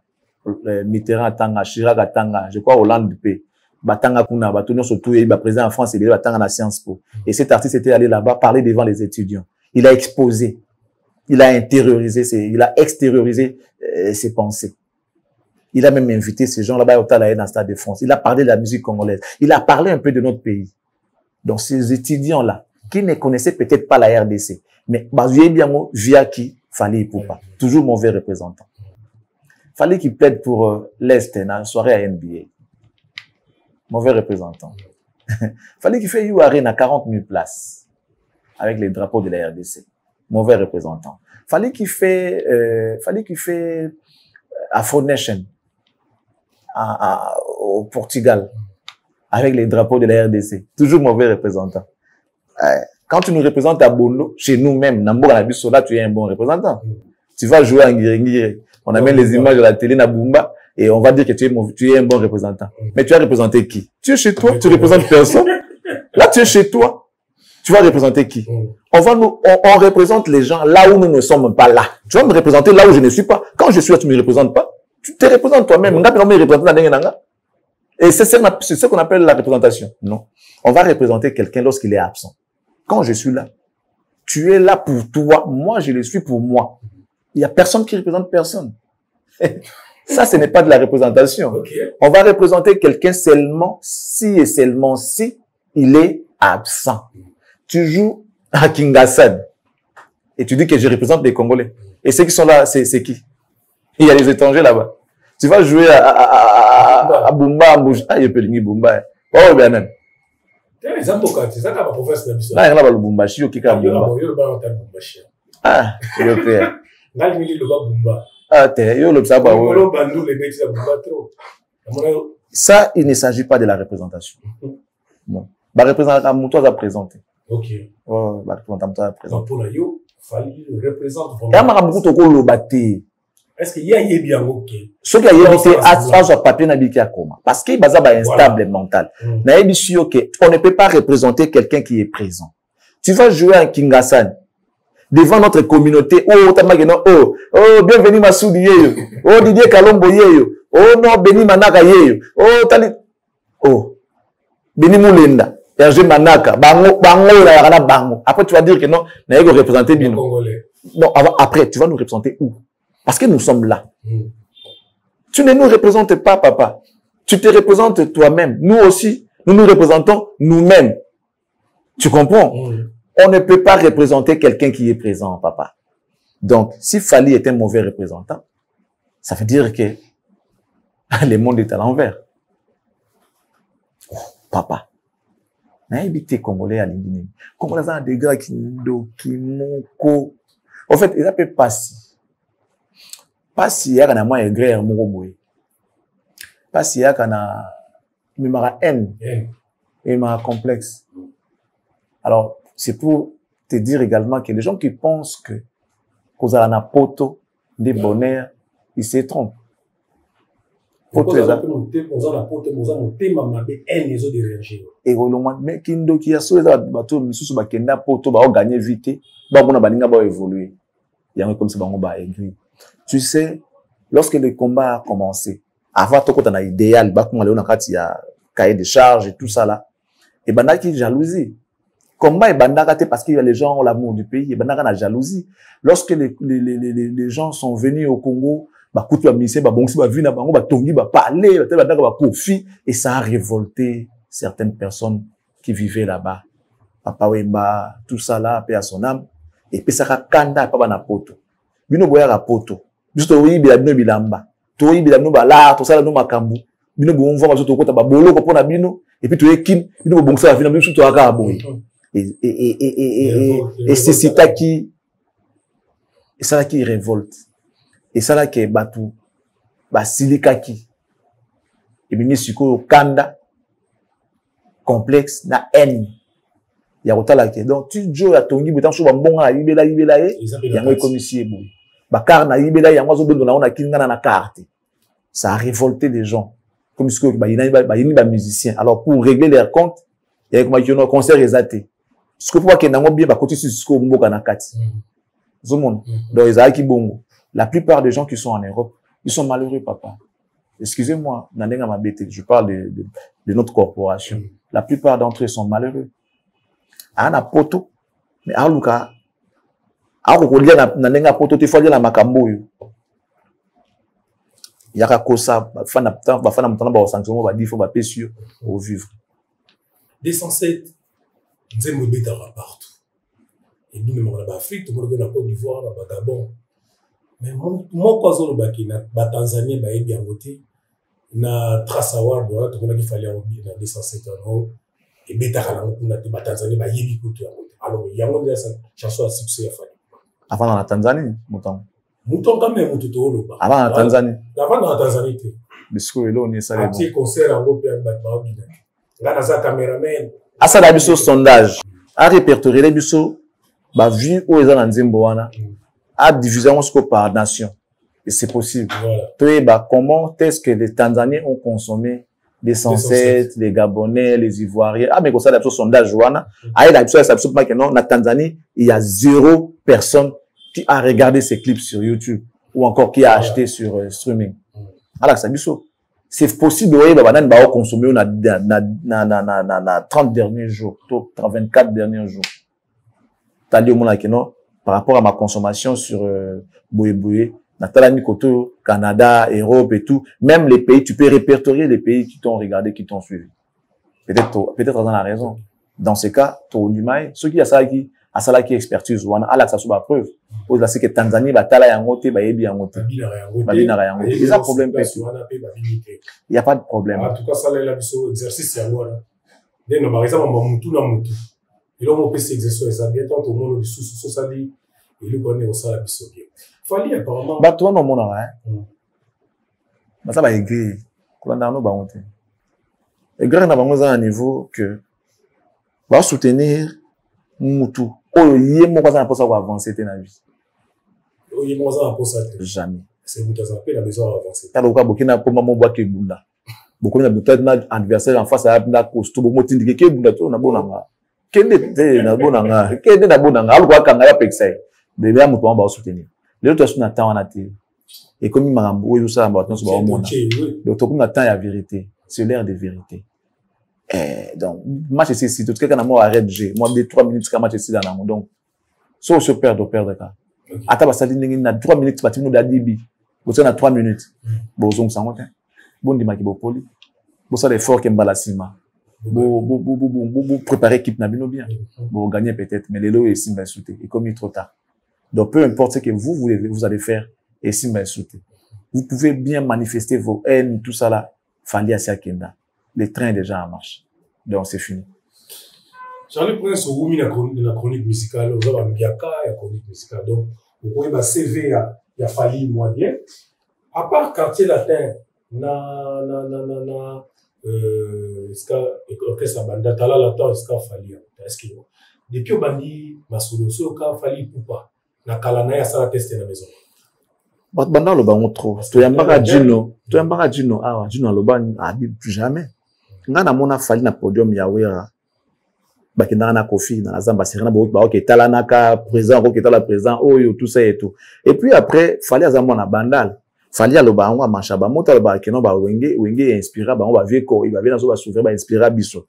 Mitterrand à Tanga. Chirac à Tanga. Je crois Hollande P. Batanga Kuna. Batonio surtout, il va président en France et il va Tanga à Sciences Po. Et cet artiste était allé là-bas parler devant les étudiants. Il a exposé. Il a intériorisé, il a extériorisé ses pensées. Il a même invité ces gens là-bas au Talaï dans le Stade de France. Il a parlé de la musique congolaise. Il a parlé un peu de notre pays. Donc ces étudiants-là, qui ne connaissaient peut-être pas la RDC, mais basé bien via qui Fali Poupa, toujours mauvais représentant. Fallait qu'il plaide pour l'Est dans la soirée à NBA. Mauvais représentant. Fallait qu'il fait Arena à 40 000 places avec les drapeaux de la RDC. Mauvais représentant. Fallait qu'il fait Afro Nation au Portugal avec les drapeaux de la RDC. Toujours mauvais représentant. Quand tu nous représentes à Bondo, chez nous-mêmes, Nambo Nabiso, là, tu es un bon représentant. Tu vas jouer en Ngiri. On amène les images de la télé Nabumba et on va dire que tu es un bon représentant. Mais tu as représenté qui? Tu es chez toi, tu représentes personne. Là, tu es chez toi. Tu vas représenter qui? On représente les gens là où nous ne sommes pas là. Tu vas me représenter là où je ne suis pas. Quand je suis là, tu ne me représentes pas. Tu te représentes toi-même. Et c'est ce qu'on appelle la représentation. Non. On va représenter quelqu'un lorsqu'il est absent. Quand je suis là, tu es là pour toi. Moi, je le suis pour moi. Il y a personne qui représente personne. Ça, ce n'est pas de la représentation. Okay. On va représenter quelqu'un seulement si et seulement si il est absent. Tu joues à Kingassan et tu dis que je représente les Congolais. Et ceux qui sont là, c'est qui? Il y a les étrangers là-bas. Tu vas jouer à Bumba, à Mbouj. Ah, il peut ligner Bumba. Oh, bien même. C'est ça qui va province d'Abisson. Là, il y a le Bumbashi, au Kika Bumba. Ah, il y a le Bumba. Ah, t'es, yo, le Psaba. Ça, il ne s'agit pas de la représentation. bon ba représenter moto à présenter. OK. Oh ba représenter à présenter. Pour yo fallait représenter vraiment. Ya maka beaucoup to lobaté. Est-ce qu'il y a bien OK? Ce qui a évité à papier n'habite à comment parce qu'il basa ba instable mental. Na yebisu que on ne peut pas représenter quelqu'un qui est présent. Tu vas jouer à Kingasan devant notre communauté. Oh tamageno oh bienvenue Massoudi yeyo. Oh Didier Kalombo yeyo. Oh non Beni Manaka yeyo. Oh tali oh Beni Moulenda. Hergé Manaka bango la bango. Après tu vas dire que non, na yego représenter bien. Non, après tu vas nous représenter où? Parce que nous sommes là. Tu ne nous représentes pas, papa. Tu te représentes toi-même. Nous aussi, nous nous représentons nous-mêmes. Tu comprends? On ne peut pas représenter quelqu'un qui est présent, papa. Donc, si Fally est un mauvais représentant, ça veut dire que le monde est à l'envers. Papa. Naïbité Congolais à l'Indine. Congolais a des gars qui m'ont. En fait, ils appellent pas si. Pas si il y a un moyen gré moroboy. Pas si il y a un haine et un complexe. Alors, c'est pour te dire également que les gens qui pensent que vous avez un poto des bonheurs, ils se trompent. Et mais kindo qui a sauvé bateau misusu bakenda poto ba gagner vite ba bona baninga ba évoluer. Il y a comme ça ba ba aigri. Tu sais, lorsque le combat a commencé, avant tout quand on a idéal, bah comme on a un cahier de charges et tout ça là, et ben là qui jalousie. Combat et bandagate parce que les gens ont l'amour du pays, et ben là la jalousie. Lorsque les gens sont venus au Congo, bah coutu amissé, bah bon si bah vina bango bah tongi bah parler, bah kofi et ça a révolté certaines personnes qui vivaient là-bas. Papa Wemba, tout ça là, paix à son âme, et puis ça a kanda pas na poto. Bino boya ra poto. Juste oui bila bino bilamba. To yi bila bino bala, to sala no makambu. Bino bo on voit mazo to kota ba bolo ko pona bino et puis to ekin, bino bo bongsa vina bino to aka boy. Et c'est ça qui révolte. Et ça là qui est batu ba silika qui. Et bien siko kanda complexe na haine. Ya kotala ke. Donc tu jo ya tongi botan so ba mbonga yibela ye. Ya ngo commissaire boy. Bakar na yibela yango zo bendo na ona kinga na carte. Ça a révolté les gens. Comme ce que ba musiciens. Alors pour régler leurs comptes, il y a comme un concert résaté. Ce que pour que nango bien ba côté sur ce que mboka na kati. Zomon. Donc ezaki bongo. La plupart des gens qui sont en Europe, ils sont malheureux, papa. Excusez-moi, nanenga mabete, je parle de notre corporation. La plupart d'entre eux sont malheureux. Ana poto, mais aluka akokolia na nenga poto te folia na makambo yo yaka kosa bafana mutana ba sanction ba difo ba pesio au vivre 207 nzembo beta partout et nous même en Afrique tout le monde na Côte d'Ivoire na Gabon mais mon kwazo ba kina ba Tanzanie ba yebi angote na Trace Award voilà tout le monde qui fallait en 207 ans et beta kana kuna ba Tanzanie ba yebi kutu angote alors yango ndia sa chanson à succès ya fallait avant dans la Tanzanie, mouton. Mouton quand même mouton au loba. Avant la Tanzanie. Avant dans la Tanzanie. Bisco et là on est salé. Un petit concert en groupe et battement bien. Là dans un caméraman. À ça la biso sondage. À répertorier les biso, bah vu où ils ont en Zimboana, à diviser en scope par nation. Et c'est possible. Voilà. Toi bah comment est-ce que les Tanzaniens ont consommé les 107, les Gabonais, les Ivoiriens. Ah mais comme ça la biso sondage Joana. Ah la biso ça biso pas que non, la Tanzanie, il y a 0 personne qui a regardé ces clips sur YouTube ou encore qui a acheté sur streaming. Alors, ça c'est possible de banan ba consommer na 30 derniers jours, 24 derniers jours. T'as dit au monde que non par rapport à ma consommation sur Boye na talani koto Canada, Europe et tout, même les pays, tu peux répertorier les pays qui t'ont regardé, qui t'ont suivi. Peut-être dans la raison. Dans ce cas, to Nimaï, ceux qui a ça qui à ça là qui expertise ou à la ça sous la preuve pose là c'est que Tanzanie ba tala yangote ba yebi yangote ba bina yangote il y a problème il y a pas de problème en tout cas ça là la biso exercice yango là dès no par exemple mutu na mutu il on peut s'exercer ça bien tant au monde sous ça dit il connaît au ça la biso bien Fally apparemment ba toi no mona hein ba ça ba écrit kolanda no ba honte écrit na bango za à niveau que va soutenir mutu oh yé mon quoi ça pour ça avancer dans la vie il est moins pour ça jamais c'est mutu ça peut la maison avancer t'as le quoi bokina pour maman bois que bunda beaucoup na buta na adversaire en face à na costo bo motindi ke bunda to na bonanga kende te na bonanga algo akanga ya pexai de bien mutu on va soutenir les autres sont attend en atte et comme marambo et tout ça ba tonso ba mona donc tout attend la vérité c'est l'heure de vérité. Donc, match ici, si tout quelqu'un a moi arrête G, moi des 3 minutes qu'un match ici dans la donc, so se perdre cas. Ata basali ningi na 3 minutes bati nous d'adibi. Vous avez 3 minutes. Bon zong sans monter. Bon dimaki bo poli. Bon ça l'effort qui mbala sima. Bon préparer équipe na bino bien. Bon gagner peut-être mais les lots et simba sauter et comme il est trop tard. Donc peu importe ce que vous allez faire et simba sauter. Vous pouvez bien manifester vos haines tout ça là. Fali à Kenda. Les trains déjà en marche. Donc, c'est fini. Charlie Prince, au la chronique musicale, vous avez un biaka, la chronique musicale. Donc, vous pouvez ma CV, il a fallu moi bien. À part quartier latin, orchestre banda, tala latin, est-ce qu'il fallu, est-ce que, depuis au bandi, ma solo, solo, qu'il fallu ou pas, na kalana, ya ça la tester dans la maison. Banda lo bango trop. Tu yambara Gino, ah, Gino lo ban, plus jamais. Ngana mona fali na podium ya wera bakenda na kofi na zamba serena ba ok talana ka président ok tala président oyo tout ça et tout et puis après fali azambo na bandal fali aloba ngo machaba mota ba keno ba wenge inspira ba va vieko il va venir zo ba s'ouvrir ba inspira biso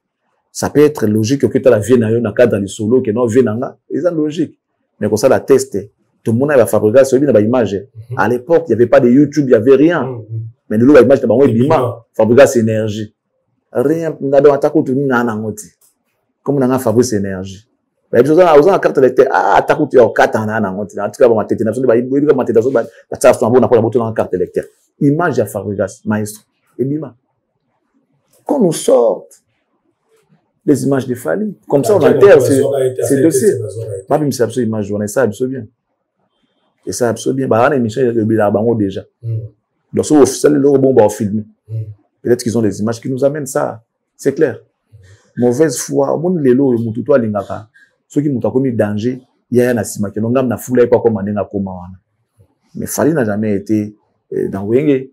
ça peut être logique que tala vie na yo na cadre les solo que non vie nanga c'est logique mais comme ça la tester tout le monde va fabriquer celui na ba image à l'époque il y avait pas de YouTube il y avait rien mais de l'eau ba image na ba bima fabriquer cette énergie rien n'ado atako tu nana ngoti comme nanga fabrice énergie ba biso za uzana carte lecteur atako tu au carte nana ngoti en tout cas ba matete na biso ba ibo ba matete zo ba ta sa na pour boto na carte lecteur image ya fabrice maestro et bima quand nous sortent les images de Fali comme ça on enterre c'est dossier ba bim c'est absolument image on ça absolument bien et ça absolument bien ba na émission de bila bango déjà donc ça officiel le bon ba filmer. Peut-être qu'ils ont des images qui nous amènent ça. C'est clair. Mauvaise foi. Mon lelo et mututo alingaka. Ceux qui m'ont commis danger, il y a un asima qui n'ont pas foulé pas comme un koma wana. Mais Fali n'a jamais été dans Wenge. Il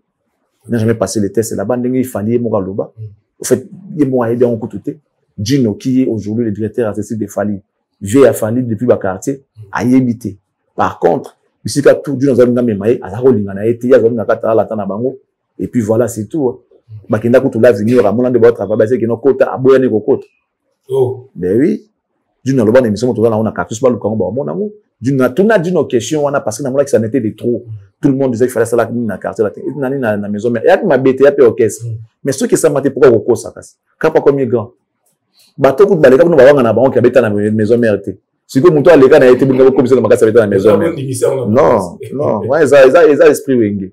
n'a jamais passé les tests là-bas. Il fallait Mogaloba. En fait, il m'a aidé en côté. Gino, qui est aujourd'hui le directeur artistique de Fali, vient à Fali depuis le quartier, a y habité. Par contre, ici, quand tout Gino Zalunga Memaye, à la rolling, on a été, il y a Zalunga Katara, la Tanabango. Et puis voilà, c'est tout. Bakenda ko tula venir à mon de votre travail c'est que nos quota aboya ne kokota oh ben oui d'une loba na émission toza na on a cartus pas le combat mon amour d'une tuna d'une question on a parce que na moi que ça n'était de trop tout le monde disait qu'il fallait ça là na quartier là na maison mais il y a ma bête il y a peu orchestre mais ceux qui ça maté pourquoi kokosa kasi kapa comme grand bato ko baleka no bawanga na bango ki abeta na maison mère te siko muto aleka na été bunga ko bisa na makasa abeta na maison mère non ouais ça esprit wenge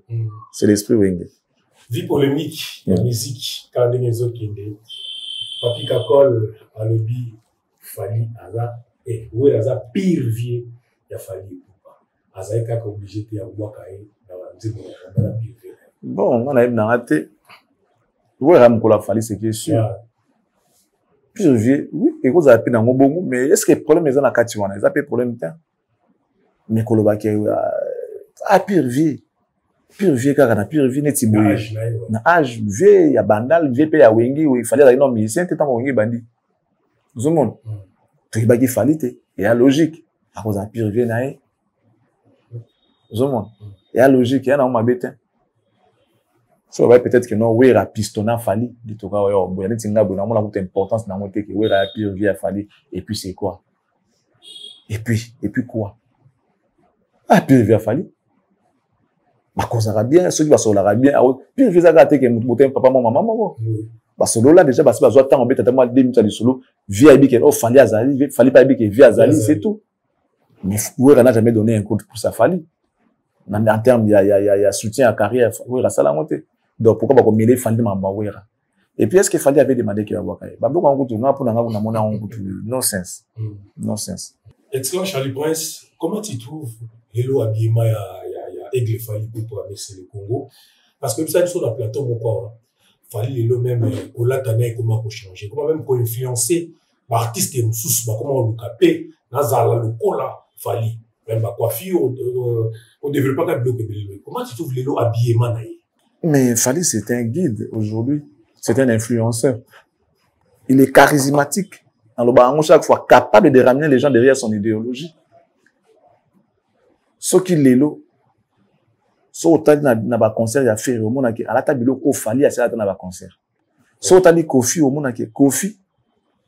c'est l'esprit wenge. Vie polémique, la musique, quand les autres qui ont Papi Kakol, Alobi, Fali, Aza, et où est Aza pire vie, il y a Fali ou pas. Aza est obligé de avoir la pire vie. Bon, on a une raté. Où est la Fali, c'est sûr. Pire vie, oui, et vous avez pu dans mon bon, mais est-ce que le problème est dans la Katiwana? Ils ont pas de problème, mais Kolobaki a pire vie. Pire vie car na pire vie neti boye na âge vie ya bandal vie pe ya wengi il fallait aller non musicien te tant wengi bandi tout le monde tu baki fallait te et a logique à cause de pire vie nae tout le monde et a logique ya na ma bête so va peut-être que non oui ra pistona fallait dit to ka yo boye neti ngabo na mona ko importance na moté que oui ra pire vie a fallait et puis c'est quoi et puis quoi ah pire vie a fallait ma cause bien ceux qui va sur la bien puis je vais que mon papa maman parce que là déjà parce que besoin temps embêter tellement 2 minutes de solo via que oh fallait azali fallait pas que via azali c'est tout mais Ouera n'a jamais donné un coup pour ça fallait en termes il y a soutien à carrière Ouera ça la montée donc pourquoi pas mêler fallait mamba Ouera et puis est-ce qu'il fallait avait demandé qu'il va voir ba beaucoup en coup pour na mona en coup nonsense excellent Charlie Prince comment tu trouves Hello Abima Aigle Fali pour abaisser le Congo parce que ça sur la plateau mon quoi Fali le même au latana comment pour changer comment même pour influencer artiste mususu ba comment le capé nazala le cola fali même ba coiffure on développe pas bloc de comment tu trouves les lots habillement naïe. Mais Fally, c'est un guide aujourd'hui. C'est un influenceur. Il est charismatique. Dans le bas, chaque fois, capable de ramener les gens derrière son idéologie. Ce qui est là, ce qui est dans le concert, il y a fait au monde à la table, il Fally à ce dans le concert. Ce qui est Kofi au monde Kofi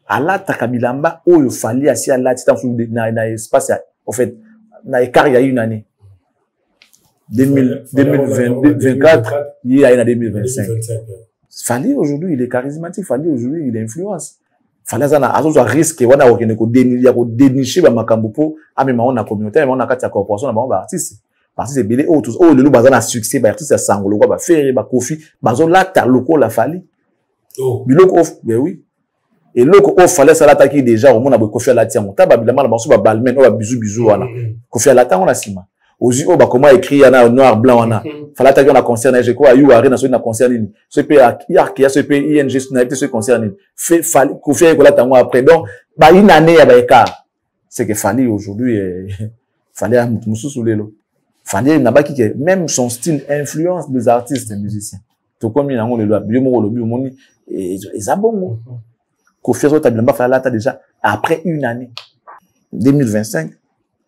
à la takabilamba où il Fally à ce là, c'est dans l'espace, en fait, dans l'écart il y a une année. 2024, il y a une 2025. Fally aujourd'hui, il est charismatique. Fally aujourd'hui, il influence. Fally a un risque, on a déniché ma cambupo, à même on a communauté, on a quatre corporations, on a artiste. Parce que c'est bien, oh, tous, oh, le loup, bazan a succès, bah, artiste, sangolo, bah, faire, bah, Kofi, bazon, là, t'as loco, la Fally. Oh. Le loco, ben oui. Et loco, oh, fallait ça l'attaquer déjà, au monde, a Kofi à la tienne, on t'a, bah, la banso, bah, balmen, oh, bah, bisous, voilà. Kofi à la tienne, on a sima. Aux yeux, oh, bah, comment écrit, il y en a noir, blanc, on a. Fallait attaquer, on a concerné, j'ai quoi, you, arena, sur une concerné, ce pays, ce pays, ING, ce concerné. Fait, Fally, Kofi, là, t'as moi après. Donc, bah, une année, il y a bah, écart. C'est que Fally, aujourd'hui, Fally, a moussou sous les lots. Fally, n'a pas qui, même son style influence des artistes et musiciens. Tout comme il y a un le loi, et ça bon. Kofi, ça, t'as bien pas fait là, t'as déjà, après une année. 2025,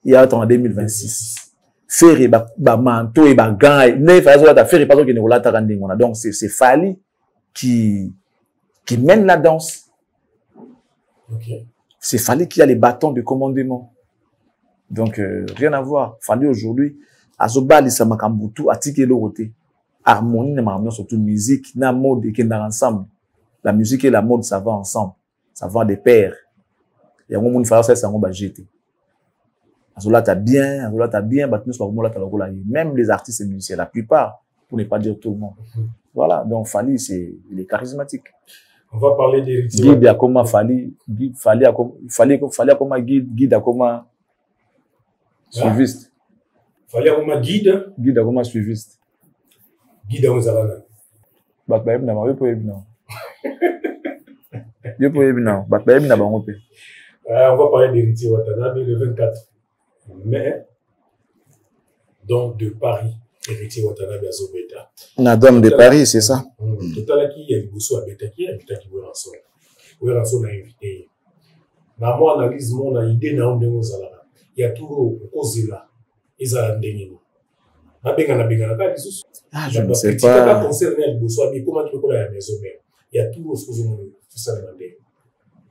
il y a en 2026. Faire et manteau et gants, ne faire ça, faire et pas qui ne roule pas rending. Donc, c'est Fally qui mène la danse. Okay. C'est Fally qui a les bâtons de commandement. Donc, rien à voir. Fally aujourd'hui, Azobali Samakambutu, Atike Loroté, harmonie, n'a surtout musique, n'a mode et qui n'a ensemble. La musique et la mode, ça va ensemble. Ça va des pairs. Il y a un moment où il faut faire ça, on va jeter. Azola t'as bien, même les artistes et musiciens, la plupart, pour ne pas dire tout le monde. Voilà, donc Fally, il est charismatique. On va parler des guide à comment Fally à comment guide à comment suiviste. Fally à comment guide à comment suiviste. Guide à Mozalana. On va parler d'Héritier Watanabe le 24 mai, donc de Paris. Héritier Watanabe à Zobeta. La dame de Paris, c'est ça. Tout à l'heure, il y a des bossos à Beta qui est invité. Oui, on a invité. Dans mon analyse, mon idée, il y a toujours cause là. Ils ont un déni. Je ne sais pas.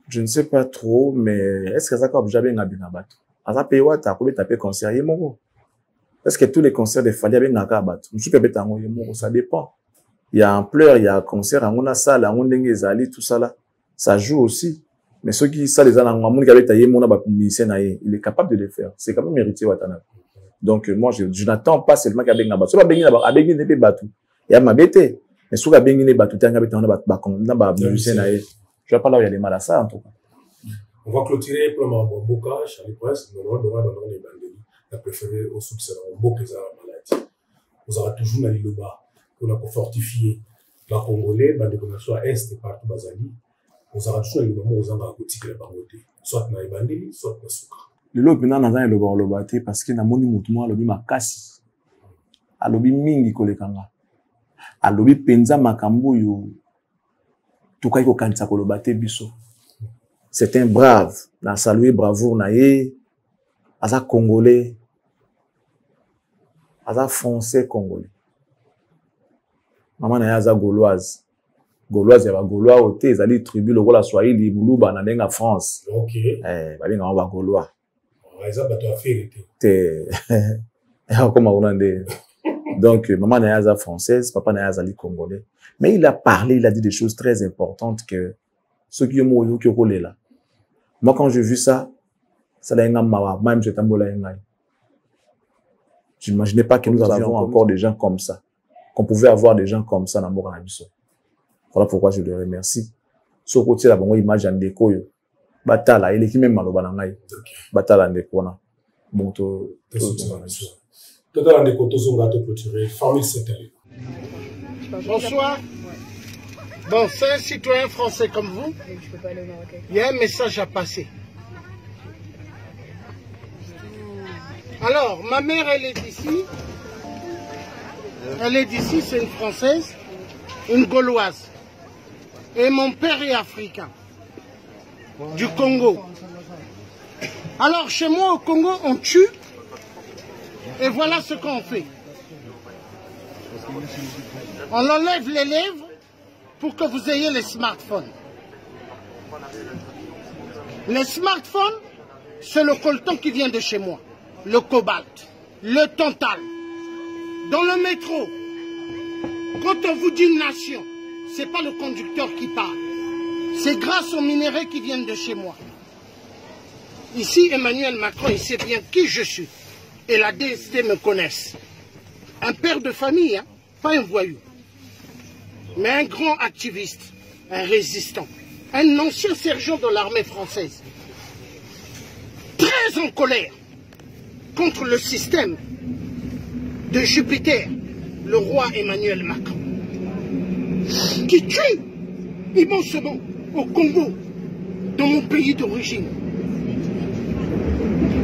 Je ne sais pas trop, mais est-ce que ça comme jamais un abinabat? À ça paye what? À combien taper concert? Est-ce que tous les concerts de Fally avec Nakabat? Ça dépend. Il y a ampleur, il y a concert, on a salle, on a des tout ça là. Ça joue aussi. Mais ceux qui ça les a il est capable de le faire. C'est quand même Héritier Watanabe. Donc moi je n'attends pas seulement qu'à Benga Batu. Bengi na Bengi ne peut Batu. Il y a ma bête. Mais sous qu'à Bengi ne Batu, t'as ngabé on a Batu musicien na. Je vois pas là où il y a des mal à ça en tout cas. On va clôturer pour mon boca, Charlie Prince, nous allons devoir abandonner les bandits. La préférée au succès dans mon boca, c'est la maladie. Vous aurez toujours dans le bas pour la fortifier. La Congolais, bande de soit est et partout Bazali. Vous aurez toujours le moment où vous avez un petit la bangoté. Soit dans les bandits, soit dans le sucre. Le lobby n'a pas le bâti parce que na moni mutumo alobi makasi. Alobi mingi kolekanga. Alobi penza makambo yo. Tukai ko kanisa ko lobate biso. C'est un brave. Na saluer bravoure na ye. Aza Congolais. Aza français Congolais. Maman na aza Gauloise. Gauloise ya ba Gaulois ote ezali tribu lokola Swahili Muluba na ndenga France. OK. Balinga ba Gaulois. Donc, maman n'est française, papa n'est congolais. Mais il a parlé, il a dit des choses très importantes que ceux qui ont qui ont là. Moi, quand j'ai vu ça, ça l'a même j'ai j'imaginais pas que nous avions encore des gens comme ça, qu'on pouvait avoir des gens comme ça dans mon Abisso. Voilà pourquoi je le remercie. Ce côté là, bon, image en déco. Batala, il est qui même maloba na ngai. Batala ndeko na. Bon to Total ndeko to zonga to clôturer. Famille Saint-Allé. Bonsoir. Bon, c'est un citoyen français comme vous. Il y a un message à passer. Alors, ma mère, elle est d'ici. Elle est d'ici, c'est une Française, une Gauloise. Et mon père est africain, du Congo. Alors, chez moi, au Congo, on tue. Et voilà ce qu'on fait. On enlève les lèvres pour que vous ayez les smartphones. Les smartphones, c'est le coltan qui vient de chez moi. Le cobalt, le tantal. Dans le métro, quand on vous dit nation, ce n'est pas le conducteur qui parle. C'est grâce aux minéraux qui viennent de chez moi. Ici, Emmanuel Macron, il sait bien qui je suis. Et la DST me connaissent. Un père de famille, hein, pas un voyou. Mais un grand activiste, un résistant. Un ancien sergent de l'armée française. Très en colère contre le système de Jupiter, le roi Emmanuel Macron, qui tue immensément au Congo, dans mon pays d'origine.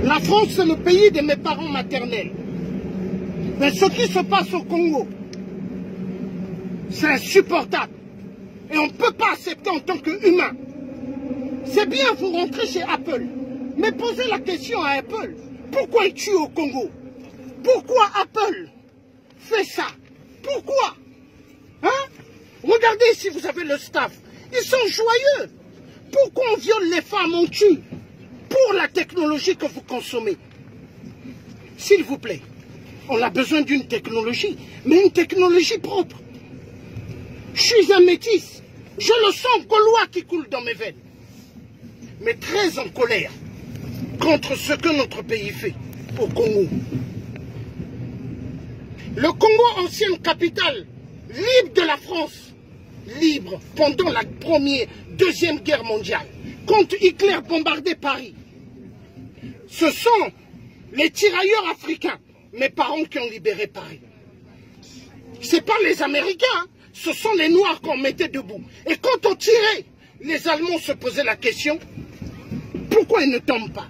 La France, c'est le pays de mes parents maternels. Mais ce qui se passe au Congo, c'est insupportable. Et on ne peut pas accepter en tant qu'humain. C'est bien, vous rentrez chez Apple. Mais posez la question à Apple. Pourquoi il tue au Congo? Pourquoi Apple fait ça? Pourquoi? Hein? Regardez si vous avez le staff. Ils sont joyeux. Pourquoi on viole les femmes, on tue? Pour la technologie que vous consommez. S'il vous plaît, on a besoin d'une technologie, mais une technologie propre. Je suis un métis. Je le sens gaulois qui coule dans mes veines. Mais très en colère contre ce que notre pays fait au Congo. Le Congo, ancienne capitale, libre de la France, libre pendant la deuxième guerre mondiale, quand Hitler bombardait Paris. Ce sont les tirailleurs africains, mes parents qui ont libéré Paris. Ce n'est pas les Américains, hein. Ce sont les Noirs qu'on mettait debout. Et quand on tirait, les Allemands se posaient la question, pourquoi ils ne tombent pas?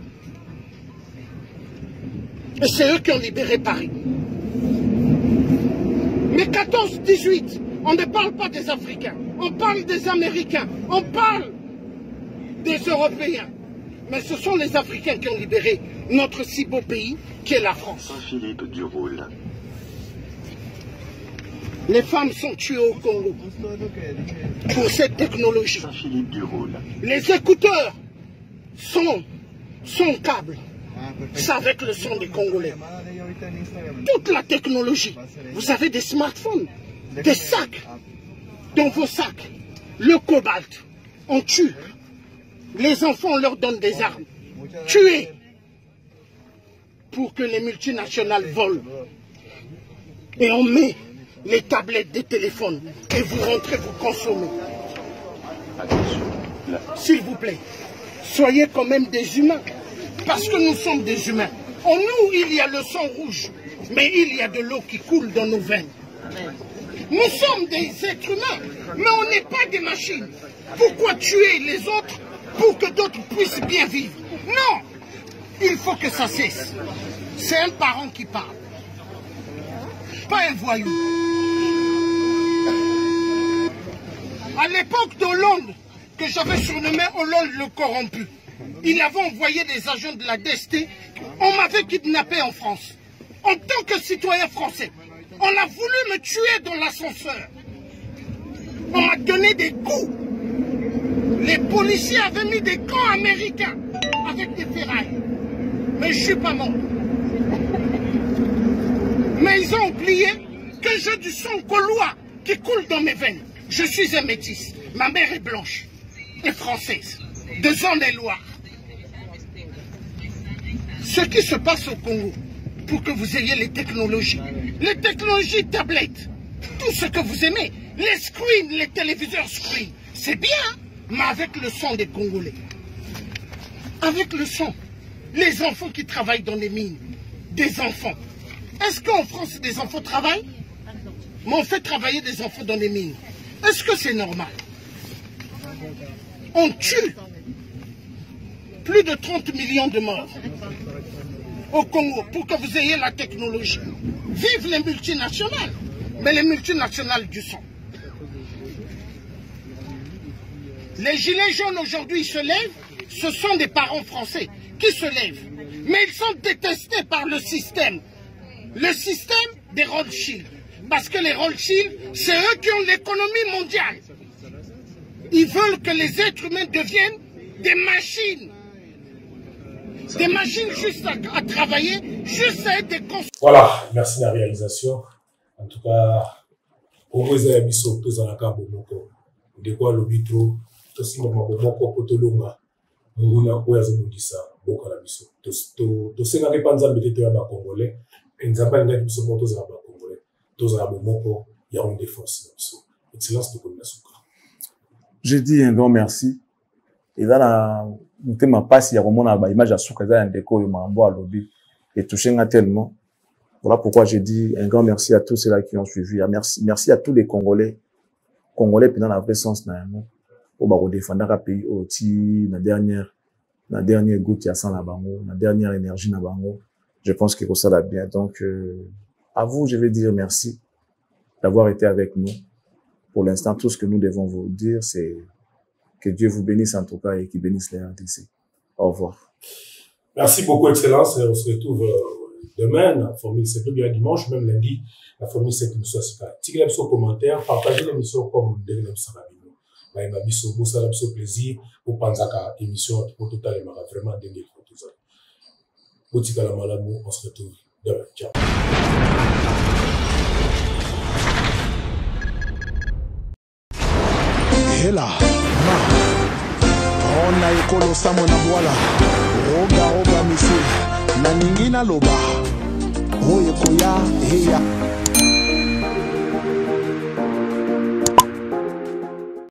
Et c'est eux qui ont libéré Paris. Mais 14-18, on ne parle pas des Africains, on parle des Américains, on parle des Européens. Mais ce sont les Africains qui ont libéré notre si beau pays, qui est la France. Saint-Philippe du Roule. Les femmes sont tuées au Congo pour cette technologie. Saint-Philippe du Roule. Les écouteurs sont câbles. C'est avec le son des Congolais. Toute la technologie. Vous avez des smartphones, des sacs. Dans vos sacs, le cobalt. On tue. Les enfants, on leur donne des armes. Tuer pour que les multinationales volent. Et on met les tablettes des téléphones. Et vous rentrez, vous consommez. S'il vous plaît, soyez quand même des humains. Parce que nous sommes des humains. En nous, il y a le sang rouge. Mais il y a de l'eau qui coule dans nos veines. Nous sommes des êtres humains. Mais on n'est pas des machines. Pourquoi tuer les autres pour que d'autres puissent bien vivre? Non! Il faut que ça cesse. C'est un parent qui parle. Pas un voyou. À l'époque d'Hollande, que j'avais surnommé Hollande le corrompu, il avait envoyé des agents de la DST. On m'avait kidnappé en France. En tant que citoyen français, on a voulu me tuer dans l'ascenseur. On m'a donné des coups. Les policiers avaient mis des camps américains avec des ferrailles. Mais je ne suis pas mort. Mais ils ont oublié que j'ai du sang gaulois qui coule dans mes veines. Je suis un métis. Ma mère est blanche et française, de Zone-et-Loire. Ce qui se passe au Congo, pour que vous ayez les technologies tablettes, tout ce que vous aimez, les screens, les téléviseurs screens, c'est bien, mais avec le sang des Congolais. Avec le sang. Les enfants qui travaillent dans les mines, des enfants. Est-ce qu'en France, des enfants travaillent? Mais on fait travailler des enfants dans les mines. Est-ce que c'est normal? On tue plus de 30 millions de morts au Congo pour que vous ayez la technologie. Vive les multinationales, mais les multinationales du sang. Les gilets jaunes aujourd'hui se lèvent, ce sont des parents français qui se lèvent. Mais ils sont détestés par le système des Rothschild. Parce que les Rothschild, c'est eux qui ont l'économie mondiale. Ils veulent que les êtres humains deviennent des machines. Des machines juste à travailler, juste à être des consommateurs. Voilà, merci de la réalisation. En tout cas, au moins, il y a mis sur tous en accord. De quoi le bitro, tout ce qui m'a beaucoup potolonga. On a quoi ça dit ça, beaucoup la biso. Tout ce qui n'a pas de métier à congolais, et nous avons pas de biso pour tous à congolais. Tous à beaucoup, il y a une défense. Excellence de connaissance. Je dis un grand merci. Et là, nous t'aimons pas si il y a vraiment une image à soukaza un déco de mambo à lobby et touché tellement. Voilà pourquoi j'ai dit un grand merci à tous ceux-là qui ont suivi. Merci à tous les Congolais dans la vraie sens na nous. Au baro défendre un pays au ti la dernière goutte à 100 la bango, la dernière énergie na bango. Je pense que ça va bien. Donc à vous, je vais dire merci d'avoir été avec nous. Pour l'instant, tout ce que nous devons vous dire, c'est que Dieu vous bénisse en tout cas et qu'il bénisse les RDC. Au revoir. Merci beaucoup, Excellence. On se retrouve demain. La formule, c'est bien dimanche, même lundi. La formule, c'est une chose. Tirez sur commentaire, partagez l'émission comme vous devez nous. Mais ma biso, vous ça la plaisir pour penser à l'émission pour tout à l'heure. Vraiment, dingue pour tout ça. Boutika la malamou, on se retrouve demain. Ciao. Hela, ma, ona ekolo samo na boala, roga misi, na ningina loba, oye koya, heya.